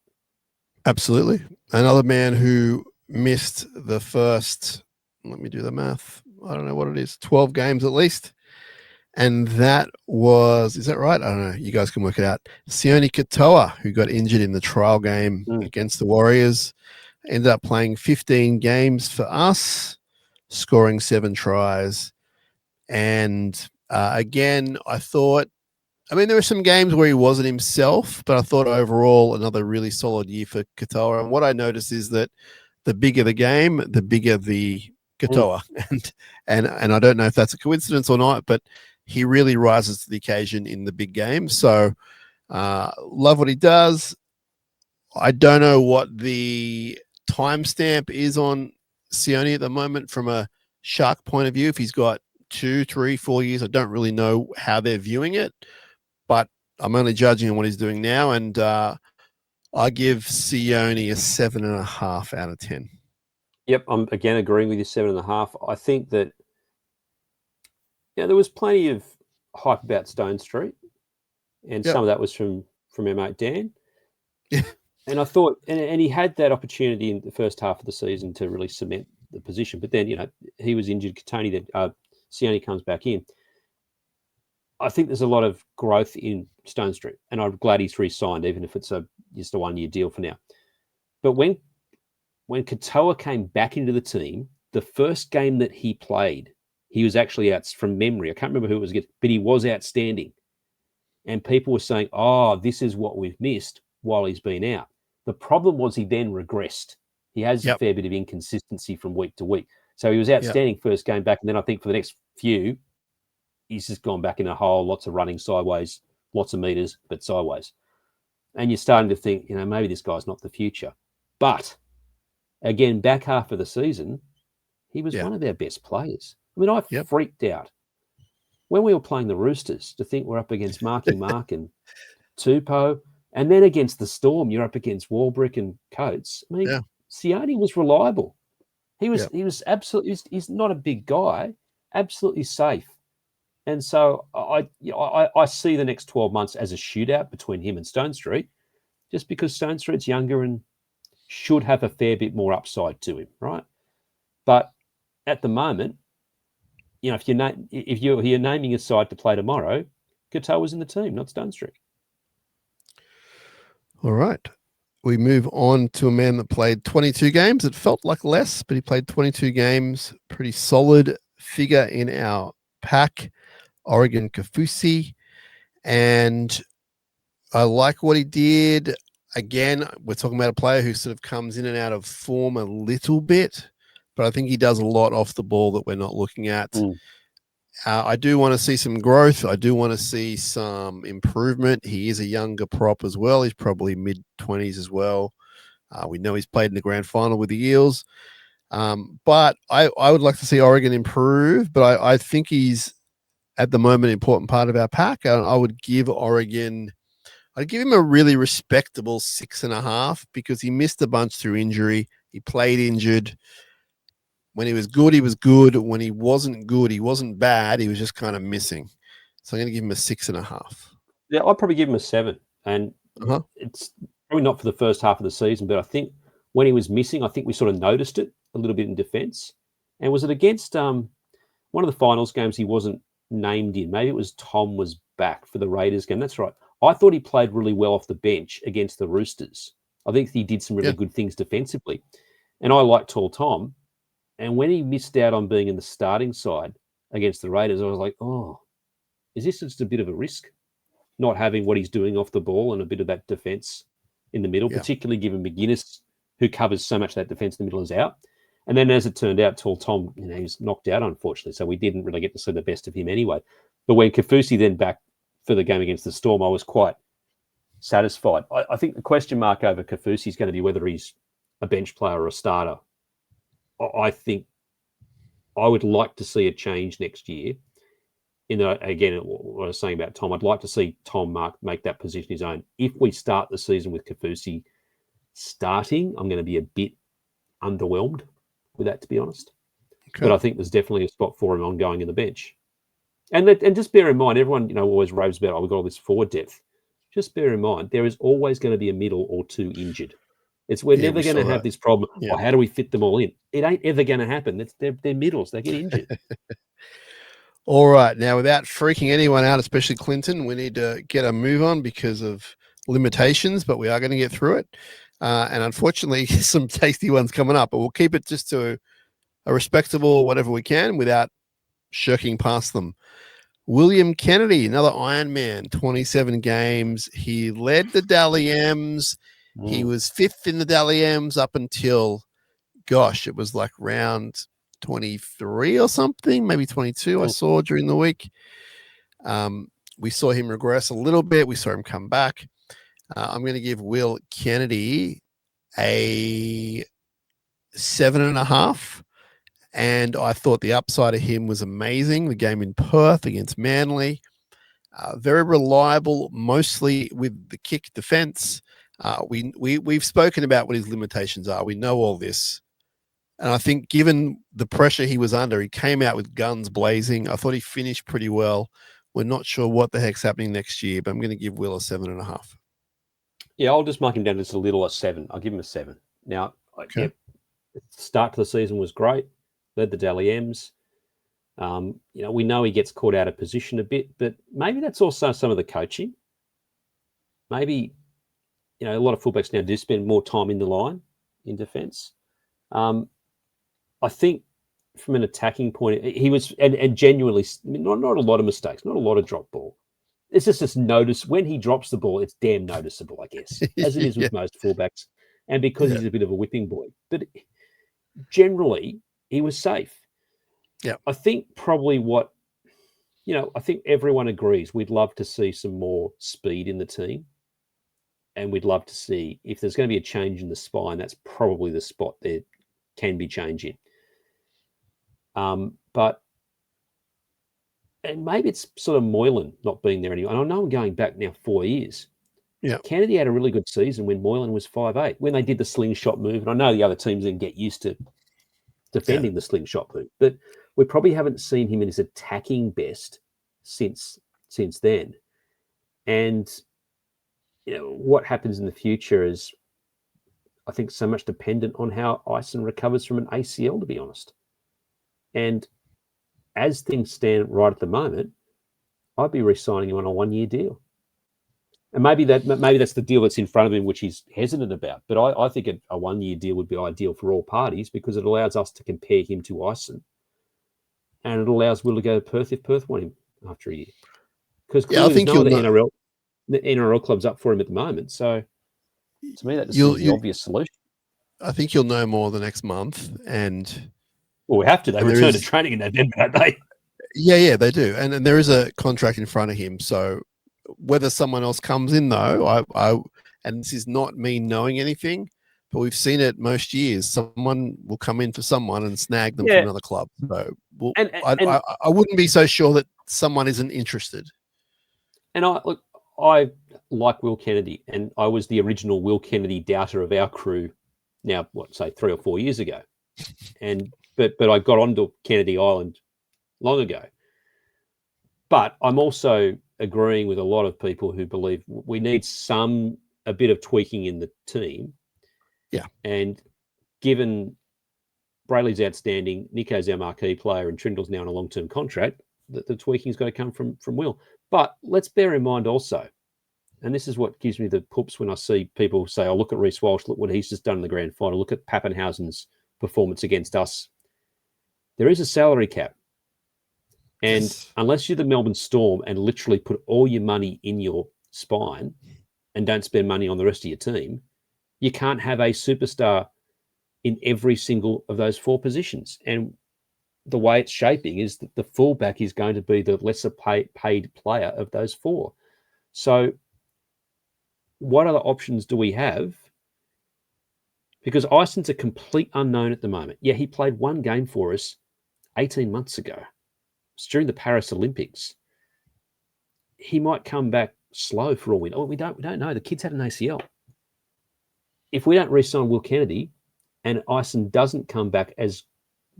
Absolutely. Another man who missed the first, let me do the math, I don't know what it is, 12 games at least. And that was, is that right? I don't know. You guys can work it out. Sione Katoa, who got injured in the trial game against the Warriors, ended up playing 15 games for us, scoring 7 tries. And again, there were some games where he wasn't himself, but I thought overall another really solid year for Katoa. And what I noticed is that the bigger the game, the bigger the Katoa. And I don't know if that's a coincidence or not, but he really rises to the occasion in the big game. So love what he does. I don't know what the timestamp is on Sione at the moment from a Shark point of view. If he's got 2, 3, 4 years, I don't really know how they're viewing it, but I'm only judging on what he's doing now. And I give Sione a 7.5 out of 10. Yep, I'm again agreeing with you, 7.5. I think that there was plenty of hype about Stone Street, and some of that was from our mate Dan. Yeah. And I thought, and he had that opportunity in the first half of the season to really cement the position. But then, he was injured. Sione comes back in. I think there's a lot of growth in Stone Street, and I'm glad he's re-signed, even if it's just a 1-year deal for now. But when Katoa came back into the team, the first game that he played, he was actually out from memory. I can't remember who it was against, but he was outstanding. And people were saying, this is what we've missed while he's been out. The problem was he then regressed. He has a fair bit of inconsistency from week to week. So he was outstanding first game back. And then I think for the next few, he's just gone back in a hole, lots of running sideways, lots of meters, but sideways. And you're starting to think, maybe this guy's not the future. But again, back half of the season, he was one of our best players. I freaked out when we were playing the Roosters to think we're up against Marky Mark and Tupou, and then against the Storm, you're up against Warbrick and Coates. Sione was reliable. He was absolutely. He's not a big guy, absolutely safe. And so I see the next 12 months as a shootout between him and Stone Street, just because Stone Street's younger and should have a fair bit more upside to him, right? But at the moment, if you're naming a side to play tomorrow, Katoa was in the team, not Stone Street. All right. We move on to a man that played 22 games. It felt like less, but he played 22 games. Pretty solid figure in our pack, Oregon Kaufusi. And I like what he did. Again, we're talking about a player who sort of comes in and out of form a little bit, but I think he does a lot off the ball that we're not looking at. I do want to see some growth. I do want to see some improvement. He is a younger prop as well. He's probably mid-20s as well. We know he's played in the grand final with the Eels. But I would like to see Oregon improve, but I think he's, at the moment, an important part of our pack. I would give Oregon... I'd give him a really respectable 6.5 because he missed a bunch through injury. He played injured. When he was good, he was good. When he wasn't good, he wasn't bad. He was just kind of missing. So I'm going to give him a 6.5. Yeah, I'd probably give him a 7. And it's probably not for the first half of the season, but I think when he was missing, I think we sort of noticed it a little bit in defence. And was it against one of the finals games he wasn't named in? Maybe it was Tom was back for the Raiders game. That's right. I thought he played really well off the bench against the Roosters. I think he did some really good things defensively. And I like Tall Tom. And when he missed out on being in the starting side against the Raiders, I was like, is this just a bit of a risk? Not having what he's doing off the ball and a bit of that defence in the middle, particularly given McGuinness, who covers so much of that defence in the middle, is out. And then as it turned out, Tall Tom, he was knocked out, unfortunately. So we didn't really get to see the best of him anyway. But when Kaufusi then back for the game against the Storm, I was quite satisfied. I think the question mark over Kaufusi is going to be whether he's a bench player or a starter. I think I would like to see a change next year. again, what I was saying about Tom, I'd like to see Tom make that position his own. If we start the season with Kaufusi starting, I'm going to be a bit underwhelmed with that, to be honest. Okay. But I think there's definitely a spot for him ongoing in the bench. And just bear in mind, everyone always raves about, we've got all this forward depth. Just bear in mind, there is always going to be a middle or two injured. We're never going to have this problem. Yeah. How do we fit them all in? It ain't ever going to happen. They're middles. They get injured. All right. Now, without freaking anyone out, especially Clinton, we need to get a move on because of limitations, but we are going to get through it. And unfortunately, some tasty ones coming up, but we'll keep it just to a respectable whatever we can without shirking past them. William Kennedy, another Iron Man, 27 games. He led the Dally M's. He was fifth in the Dally M's up until, gosh, it was like round 23 or something, maybe 22 I saw during the week. We saw him regress a little bit. We saw him come back. I'm going to give Will Kennedy a 7.5. And I thought the upside of him was amazing. The game in Perth against Manly. Very reliable, mostly with the kick defense. We've spoken about what his limitations are. We know all this. And I think given the pressure he was under, he came out with guns blazing. I thought he finished pretty well. We're not sure what the heck's happening next year, but I'm going to give Will a 7.5. Yeah, I'll just mark him down just a little, a 7. I'll give him a 7. Now, okay. Start to the season was great. Led the Dally M's. We know he gets caught out of position a bit, but maybe that's also some of the coaching. Maybe, a lot of fullbacks now do spend more time in the line in defence. I think from an attacking point, he was, and genuinely, not a lot of mistakes, not a lot of drop ball. It's just notice when he drops the ball, it's damn noticeable, I guess, as it is with most fullbacks, and because he's a bit of a whipping boy. But generally, he was safe. Yeah, I think probably I think everyone agrees we'd love to see some more speed in the team, and we'd love to see if there's going to be a change in the spine. That's probably the spot there can be change in. But and maybe it's sort of Moylan not being there anymore. And I know I'm going back now 4 years. Yeah, Kennedy had a really good season when Moylan was 5'8", when they did the slingshot move. And I know the other teams didn't get used to defending the slingshot move, but we probably haven't seen him in his attacking best since then. And what happens in the future is, I think, so much dependent on how Ison recovers from an ACL, to be honest. And as things stand right at the moment, I'd be re-signing him on a 1-year deal. And maybe that's the deal that's in front of him, which he's hesitant about. But I think a 1-year deal would be ideal for all parties because it allows us to compare him to Ison. And it allows Will to go to Perth if Perth want him after a year. Because I think there's no other NRL clubs up for him at the moment. So to me, that just seems the obvious solution. I think you'll know more the next month. And well, we have to. They return to training in November, don't they? Yeah, they do. And there is a contract in front of him. So whether someone else comes in, though, and this is not me knowing anything, but we've seen it most years. Someone will come in for someone and snag them from another club. So I wouldn't be so sure that someone isn't interested. And I like Will Kennedy, and I was the original Will Kennedy doubter of our crew now, 3 or 4 years ago. But I got onto Kennedy Island long ago. But I'm also agreeing with a lot of people who believe we need a bit of tweaking in the team. Yeah. And given Brayley's outstanding, Nico's our marquee player, and Trindle's now on a long-term contract, the tweaking's got to come from Will. But let's bear in mind also, and this is what gives me the poops when I see people say, look at Reece Walsh, look what he's just done in the grand final, look at Pappenhausen's performance against us. There is a salary cap. And unless you're the Melbourne Storm and literally put all your money in your spine and don't spend money on the rest of your team, you can't have a superstar in every single of those 4 positions. And the way it's shaping is that the fullback is going to be the lesser paid player of those 4. So what other options do we have? Because Ison's a complete unknown at the moment. Yeah, he played 1 game for us 18 months ago. It's during the Paris Olympics. He might come back slow for all we know. We don't know. The kid's had an ACL. If we don't re-sign Will Kennedy and Ison doesn't come back as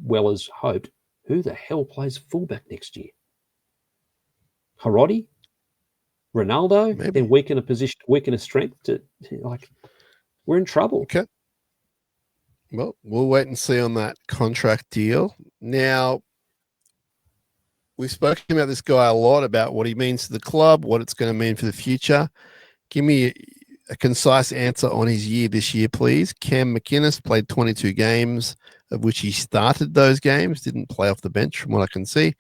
well as hoped, who the hell plays fullback next year? Hiroti? Ronaldo? Maybe. Then weaken a strength we're in trouble. Okay. Well, we'll wait and see on that contract deal. Now, we've spoken about this guy a lot, about what he means to the club, what it's going to mean for the future. Give me a concise answer on his year this year, please. Cam McInnes played 22 games, of which he started those games, didn't play off the bench from what I can see.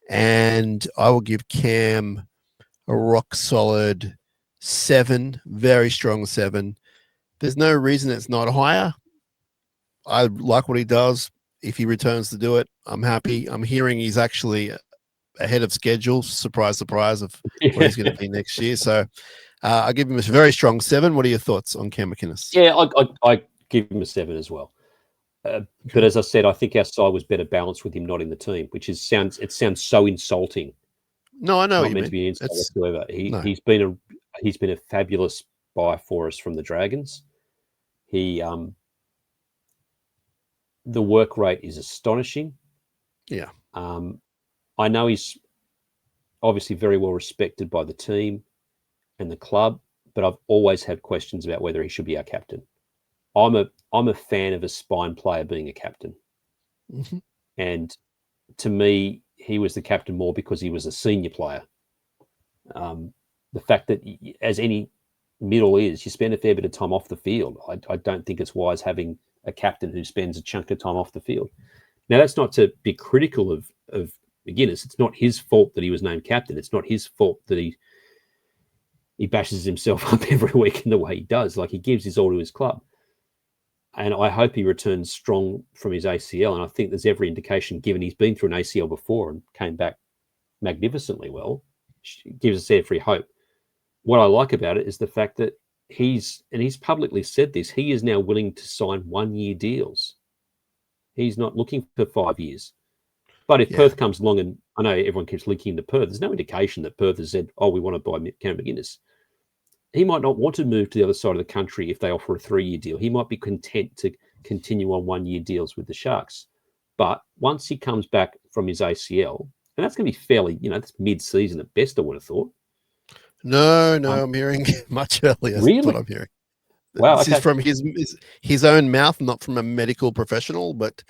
And I will give Cam a rock solid 7, very strong 7. There's no reason it's not higher. I like what he does. If he returns to do it, I'm happy. I'm hearing he's actually ahead of schedule. Surprise, surprise, of where he's going to be next year. So I give him a very strong 7. What are your thoughts on Cam McInnes? Yeah, I give him a 7 as well. But as I said, I think our side was better balanced with him not in the team, which sounds so insulting. No, I know. Not meant to be an insult whatsoever. He's been a fabulous buy for us from the Dragons. The work rate is astonishing. Yeah. I know he's obviously very well respected by the team and the club, but I've always had questions about whether he should be our captain. I'm a fan of a spine player being a captain. Mm-hmm. And to me, he was the captain more because he was a senior player. The fact that, as any middle is, you spend a fair bit of time off the field. I don't think it's wise having a captain who spends a chunk of time off the field. Now, that's not to be critical of McInnes. It's not his fault that he was named captain. It's not his fault that he bashes himself up every week in the way he does. Like, he gives his all to his club. And I hope he returns strong from his ACL. And I think there's every indication, given he's been through an ACL before and came back magnificently well, gives us every hope. What I like about it is the fact that he's publicly said this, he is now willing to sign 1-year deals. He's not looking for 5 years. But if Perth comes along, and I know everyone keeps linking to Perth, there's no indication that Perth has said, we want to buy Cam McInnes. He might not want to move to the other side of the country if they offer a 3-year deal. He might be content to continue on 1-year deals with the Sharks. But once he comes back from his ACL, and that's going to be fairly, that's mid-season at best, I would have thought. No, I'm hearing much earlier. Really? That's what I'm hearing. Wow, this is from his own mouth, not from a medical professional. But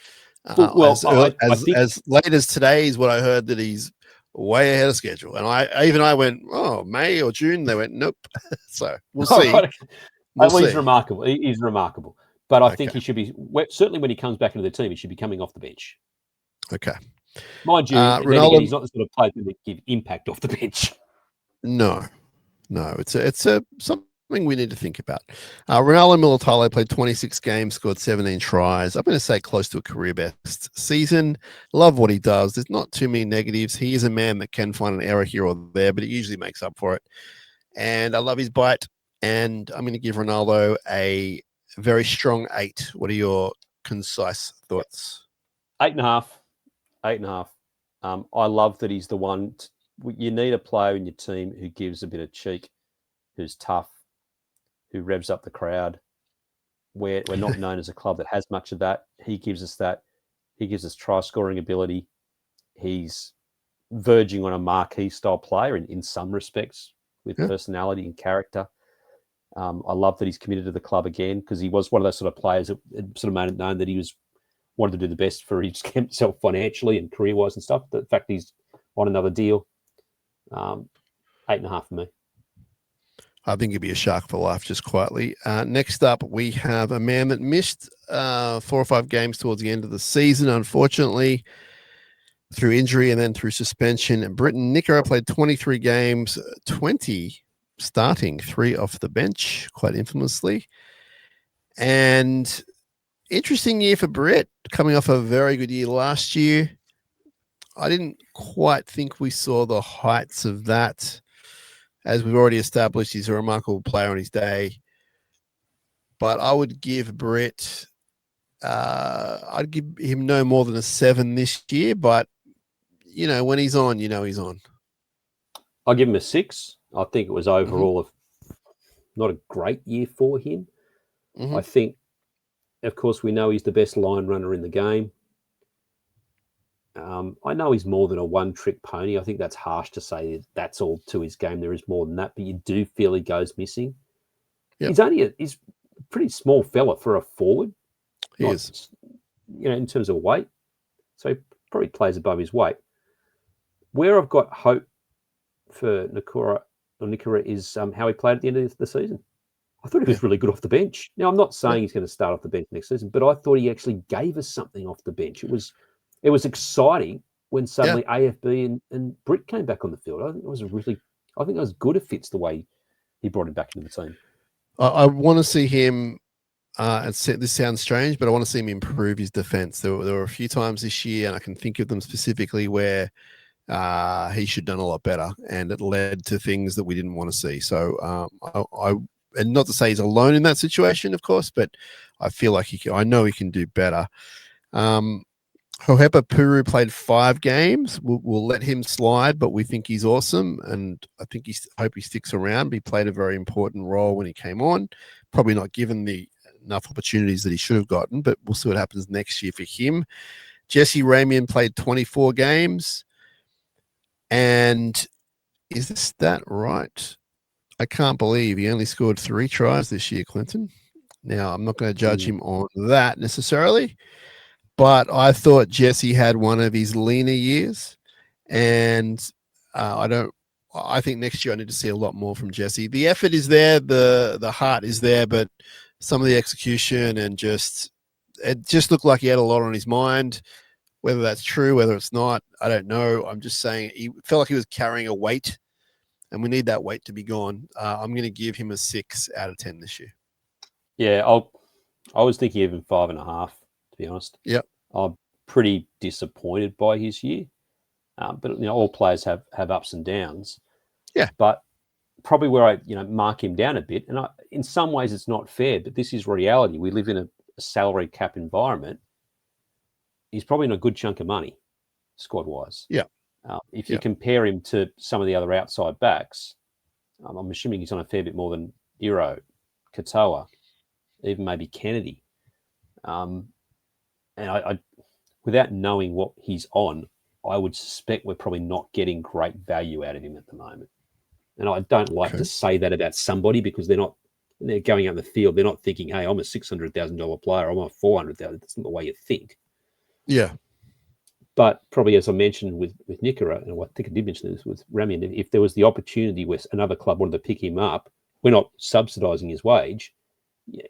as late as today is what I heard, that he's way ahead of schedule. And I went, May or June. They went, nope. So we'll see. He's remarkable. He's remarkable. But I think he should be, certainly when he comes back into the team, he should be coming off the bench. Okay. Mind you, Ronaldo, he's not the sort of player that give impact off the bench. No, it's something we need to think about. Ronaldo Militale played 26 games, scored 17 tries. I'm going to say close to a career best season. Love what he does. There's not too many negatives. He is a man that can find an error here or there, but he usually makes up for it. And I love his bite. And I'm going to give Ronaldo a very strong 8. What are your concise thoughts? 8.5. 8.5. I love that he's the one. You need a player in your team who gives a bit of cheek, who's tough, who revs up the crowd. We're not known as a club that has much of that. He gives us that. He gives us try-scoring ability. He's verging on a marquee style player in some respects, with personality and character. I love that he's committed to the club again, because he was one of those sort of players that sort of made it known that he wanted to do the best for himself financially and career-wise and stuff. The fact he's on another deal, 8.5 for me. I think he'd be a Shark for life, just quietly. Next up, we have a man that missed 4 or 5 games towards the end of the season, unfortunately, through injury and then through suspension. Britton Nickera played 23 games, 20 starting, 3 off the bench, quite infamously. And interesting year for Britt, coming off a very good year last year. I didn't quite think we saw the heights of that. As we've already established, he's a remarkable player on his day. But I would give I'd give him no more than a 7 this year. But when he's on, he's on. I'll give him a 6. I think it was overall not a great year for him. Mm-hmm. I think, of course, we know he's the best line runner in the game. I know he's more than a one-trick pony. I think that's harsh to say that's all to his game. There is more than that, but you do feel he goes missing. Yep. He's a pretty small fella for a forward. He is. In terms of weight. So he probably plays above his weight. Where I've got hope for Nikora is how he played at the end of the season. I thought he was really good off the bench. Now, I'm not saying he's going to start off the bench next season, but I thought he actually gave us something off the bench. It was exciting when suddenly AFB and Britt came back on the field. I think it was good if fits the way he brought him back into the team. I want to see him, and this sounds strange, but I want to see him improve his defense. There were a few times this year, and I can think of them specifically where he should have done a lot better, and it led to things that we didn't want to see. So and not to say he's alone in that situation, of course, but I feel like I know he can do better. Hohepa Puru played 5 games. We'll let him slide, but we think he's awesome, and I think hope he sticks around. He played a very important role when he came on. Probably not given enough opportunities that he should have gotten, but we'll see what happens next year for him. Jesse Ramian played 24 games, and is this stat right? I can't believe he only scored 3 tries this year, Clinton. Now, I'm not going to judge him on that necessarily, but I thought Jesse had one of his leaner years, and I think next year I need to see a lot more from Jesse. The effort is there, the heart is there, but some of the execution it just looked like he had a lot on his mind. Whether that's true, whether it's not, I don't know. I'm just saying he felt like he was carrying a weight, and we need that weight to be gone. I'm going to give him a 6 out of 10 this year. Yeah, I was thinking even 5.5, to be honest. Yep. I'm pretty disappointed by his year, but all players have ups and downs. Yeah. But probably where I mark him down a bit, and in some ways it's not fair, but this is reality. We live in a salary cap environment. He's probably in a good chunk of money, squad wise. Yeah. If you compare him to some of the other outside backs, I'm assuming he's on a fair bit more than Iro, Katoa, even maybe Kennedy. And I, without knowing what he's on, I would suspect we're probably not getting great value out of him at the moment. And I don't like to say that about somebody because they're going out in the field. They're not thinking, hey, I'm a $600,000 player. I'm a $400,000. That's not the way you think. Yeah. But probably, as I mentioned with Nikora, and I think I did mention this with Ramian, if there was the opportunity where another club wanted to pick him up, we're not subsidising his wage,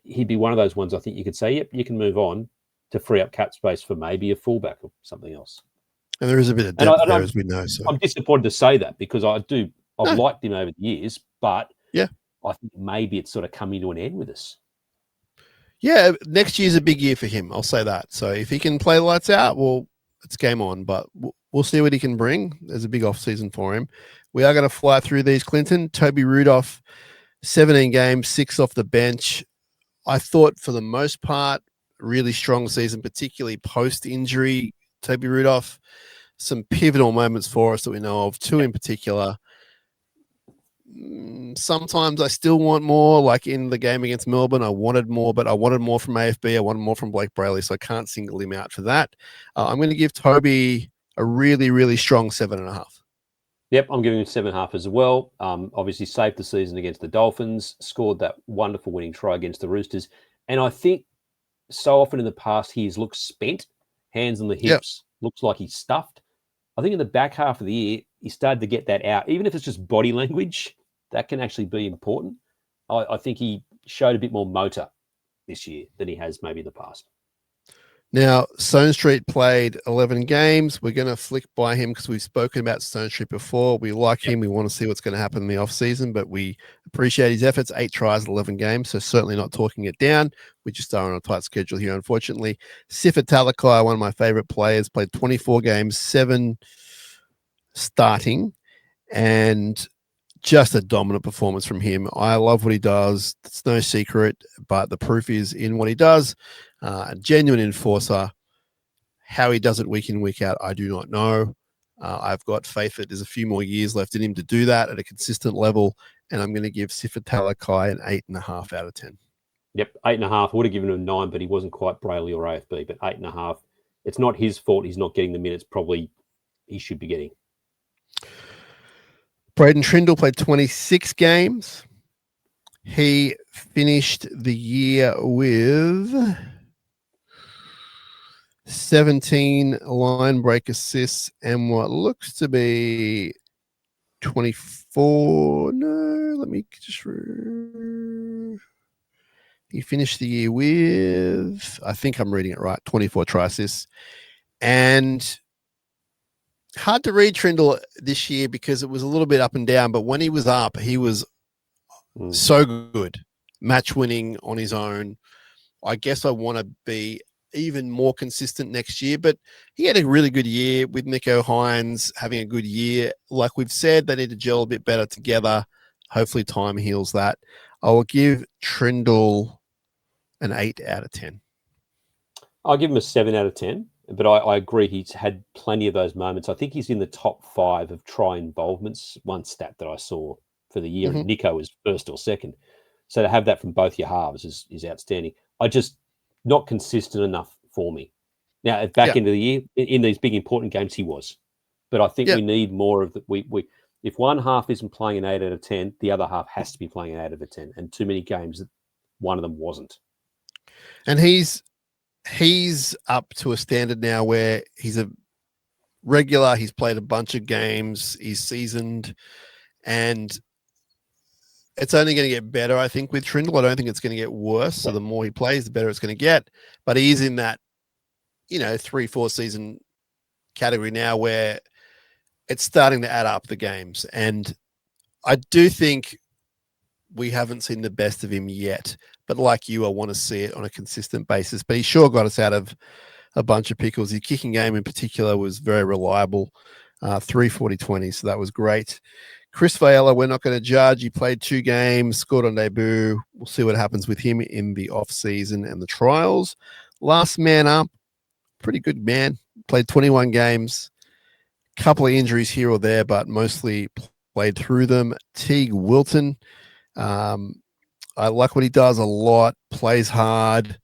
he'd be one of those ones I think you could say, yep, you can move on to free up cap space for maybe a fullback or something else. And there is a bit of depth there, as we know. So I'm disappointed to say that because I've liked him over the years, but I think maybe it's sort of coming to an end with us. Yeah, next year's a big year for him. I'll say that. So if he can play lights out, well, it's game on. But we'll see what he can bring. There's a big off season for him. We are going to fly through these, Clinton. Toby Rudolph, 17 games, 6 off the bench. I thought for the most part, really strong season, particularly post-injury. Toby Rudolph, some pivotal moments for us that we know of, 2 in particular. Sometimes I still want more, like in the game against Melbourne, I wanted more, but I wanted more from AFB. I wanted more from Blake Brayley, so I can't single him out for that. I'm going to give Toby a really, really strong 7.5. Yep, I'm giving him 7.5 as well. Obviously saved the season against the Dolphins, scored that wonderful winning try against the Roosters. And I think so often in the past, he's looked spent, hands on the hips, looks like he's stuffed. I think in the back half of the year, he started to get that out. Even if it's just body language, that can actually be important. I think he showed a bit more motor this year than he has maybe in the past. Now, Stone Street played 11 games. We're going to flick by him because we've spoken about Stone Street before. We like him. We want to see what's going to happen in the offseason, but we appreciate his efforts. 8 tries, 11 games, so certainly not talking it down. We just are on a tight schedule here, unfortunately. Sifa Talakai, one of my favorite players, played 24 games, 7 starting, and just a dominant performance from him. I love what he does. It's no secret, but the proof is in what he does. A genuine enforcer. How he does it week in, week out, I do not know. I've got faith that there's a few more years left in him to do that at a consistent level, and I'm going to give Sifa Talakai an 8.5 out of 10. Yep, 8.5. I would have given him a 9, but he wasn't quite Brayley or AFB. But 8.5. It's not his fault he's not getting the minutes probably he should be getting. Braden Trindle played 26 games. He finished the year with 17 line break assists and what looks to be 24. No, let me just. He finished the year with, I think I'm reading it right, 24 try assists. And hard to read Trindle this year because it was a little bit up and down, but when he was up, he was so good, match winning on his own. I guess I want to be even more consistent next year, but he had a really good year with Nico Hines having a good year. Like we've said, they need to gel a bit better together. Hopefully time heals that. I will give Trindle an 8 out of 10. I'll give him a 7 out of 10, but I agree he's had plenty of those moments. I think he's in the top 5 of try involvements, one stat that I saw for the year, and Nico was first or second. So to have that from both your halves is outstanding. I just not consistent enough for me. Now, at back end of the year, in these big important games, he was. But I think we need more of the we if one half isn't playing an 8 out of 10, the other half has to be playing an 8 out of 10. And too many games that one of them wasn't. And he's up to a standard now where he's a regular. He's played a bunch of games. He's seasoned, and it's only going to get better, I think, with Trindle. I don't think it's going to get worse. So the more he plays, the better it's going to get. But he is in that, 3-4 season category now where it's starting to add up the games. And I do think we haven't seen the best of him yet. But like you, I want to see it on a consistent basis. But he sure got us out of a bunch of pickles. His kicking game in particular was very reliable, 340-20. So that was great. Chris Vaiella, we're not going to judge. He played 2 games, scored on debut. We'll see what happens with him in the off-season and the trials. Last man up, pretty good man. Played 21 games. Couple of injuries here or there, but mostly played through them. Teague Wilton. I like what he does a lot, plays hard.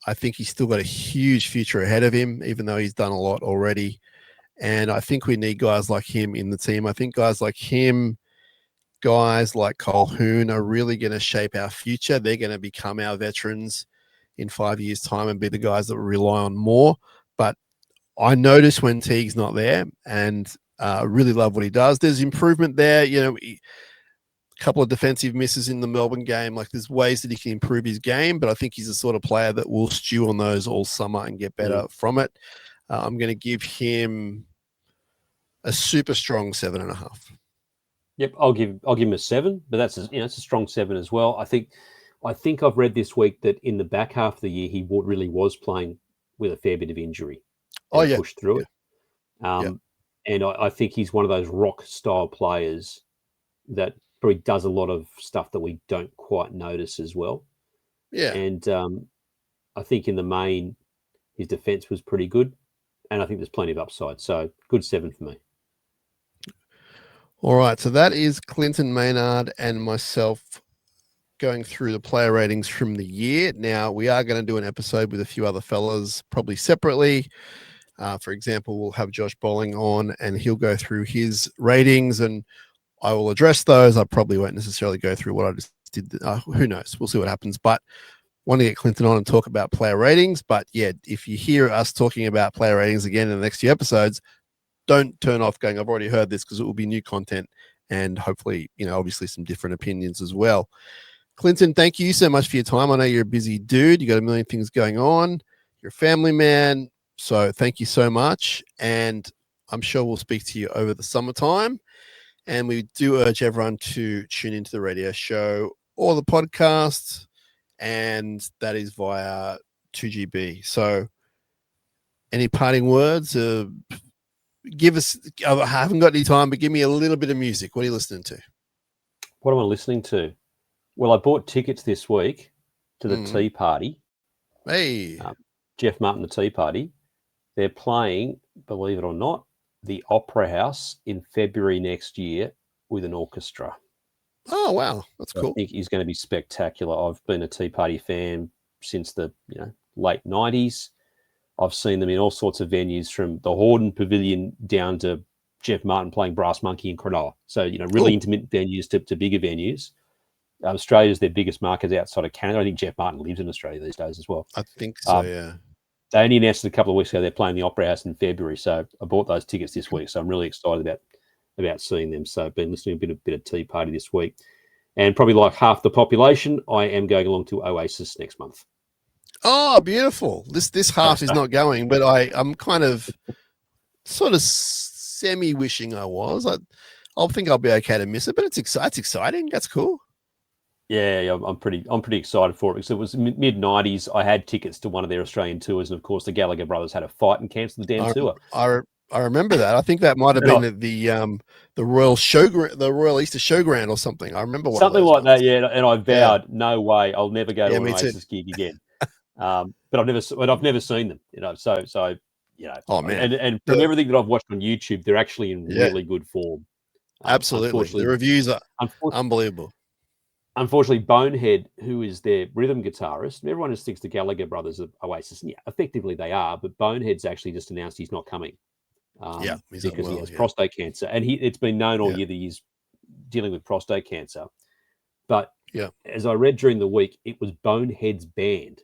I think he's still got a huge future ahead of him, even though he's done a lot already. And I think we need guys like him in the team. I think guys like him, guys like Colquhoun are really going to shape our future. They're going to become our veterans in 5 years' time and be the guys that we rely on more. But I notice when Teague's not there, and really love what he does. There's improvement there. A couple of defensive misses in the Melbourne game. Like, there's ways that he can improve his game, but I think he's the sort of player that will stew on those all summer and get better from it. I'm going to give him a super strong 7.5. Yep, I'll give him a 7, but that's it's a strong 7 as well. I think I've read this week that in the back half of the year he really was playing with a fair bit of injury. Pushed through it. And I think he's one of those rock style players that probably does a lot of stuff that we don't quite notice as well. Yeah. And I think in the main, his defense was pretty good. And I think there's plenty of upside. So good 7 for me. All right. So that is Clinton Maynard and myself going through the player ratings from the year. Now, we are going to do an episode with a few other fellas, probably separately. For example, we'll have Josh Bowling on and he'll go through his ratings and I will address those. I probably won't necessarily go through what I just did. Who knows? We'll see what happens. But want to get Clinton on and talk about player ratings. But yeah, if you hear us talking about player ratings again in the next few episodes, don't turn off going, I've already heard this, because it will be new content and hopefully, obviously some different opinions as well. Clinton, thank you so much for your time. I know you're a busy dude. You got a million things going on. You're a family man. So thank you so much. And I'm sure we'll speak to you over the summertime. And we do urge everyone to tune into the radio show or the podcast. And that is via 2GB. So any parting words? Give us, I haven't got any time, but give me a little bit of music. What are you listening to? What am I listening to? Well, I bought tickets this week to the Tea Party. Hey. Jeff Martin, the Tea Party. They're playing, believe it or not, the Opera House in February next year with an orchestra. Oh, wow. That's cool. I think he's going to be spectacular. I've been a Tea Party fan since the late 90s. I've seen them in all sorts of venues, from the Horden Pavilion down to Jeff Martin playing Brass Monkey in Cronulla. So, really intimate venues to bigger venues. Australia's their biggest market outside of Canada. I think Jeff Martin lives in Australia these days as well. I think so, yeah. They only announced it a couple of weeks ago. They're playing the Opera House in February. So I bought those tickets this week. So I'm really excited about seeing them. So I've been listening to a bit of Tea Party this week. And probably like half the population, I am going along to Oasis next month. Oh, beautiful. This half is not going, but I'm kind of sort of semi-wishing I was. I think I'll be okay to miss it, but it's exciting. That's cool. Yeah, I'm pretty excited for it, because it was mid-90s. I had tickets to one of their Australian tours, and of course the Gallagher brothers had a fight and cancelled the damn tour. I remember that. I think that might have been at the Royal Easter Showground or something. I remember something like that. Yeah, and I vowed, no way, I'll never go to an Oasis gig again. But I've never seen them. So Oh man! And from everything that I've watched on YouTube, they're actually in really good form. Absolutely, the reviews are unbelievable. Unfortunately, Bonehead, who is their rhythm guitarist, everyone just thinks the Gallagher brothers are Oasis. And yeah, effectively they are, but Bonehead's actually just announced he's not coming. Because he has prostate cancer, and it's been known all year that he's dealing with prostate cancer. But as I read during the week, it was Bonehead's band,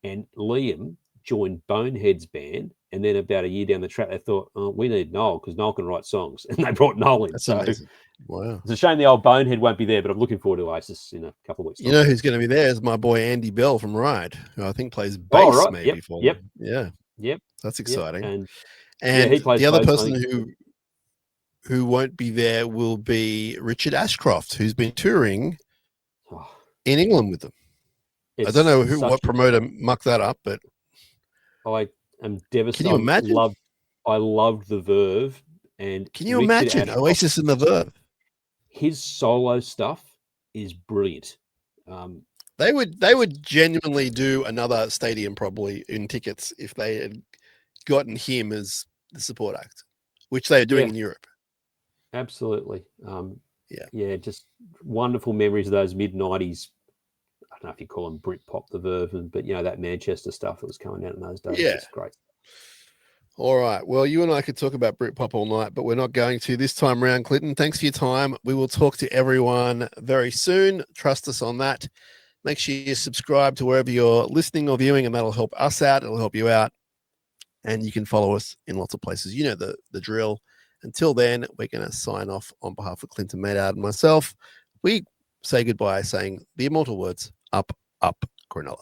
and Liam joined Bonehead's band, and then about a year down the track, they thought, "Oh, we need Noel because Noel can write songs," and they brought Noel in. That's amazing. Wow, it's a shame the old Bonehead won't be there, but I'm looking forward to Oasis in a couple of weeks. You know who's going to be there is my boy Andy Bell from Ride, who I think plays bass maybe for them. Yep. That's exciting. And he plays the other bass, person who won't be there will be Richard Ashcroft, who's been touring in England with them. I don't know what promoter mucked that up, but I am devastated. Can you imagine? I loved the Verve, and can you imagine Oasis and the Verve? His solo stuff is brilliant. They would genuinely do another stadium probably in tickets if they had gotten him as the support act, which they are doing in Europe. Absolutely. Just wonderful memories of those mid-90s. I don't know if you call them Britpop, the Verve, but that Manchester stuff that was coming out in those days. It's great. All right. Well, you and I could talk about Britpop all night, but we're not going to this time around, Clinton. Thanks for your time. We will talk to everyone very soon. Trust us on that. Make sure you subscribe to wherever you're listening or viewing, and that'll help us out. It'll help you out. And you can follow us in lots of places. You know the drill. Until then, we're going to sign off on behalf of Clinton Maynard and myself. We say goodbye saying the immortal words, up, up, Cronulla.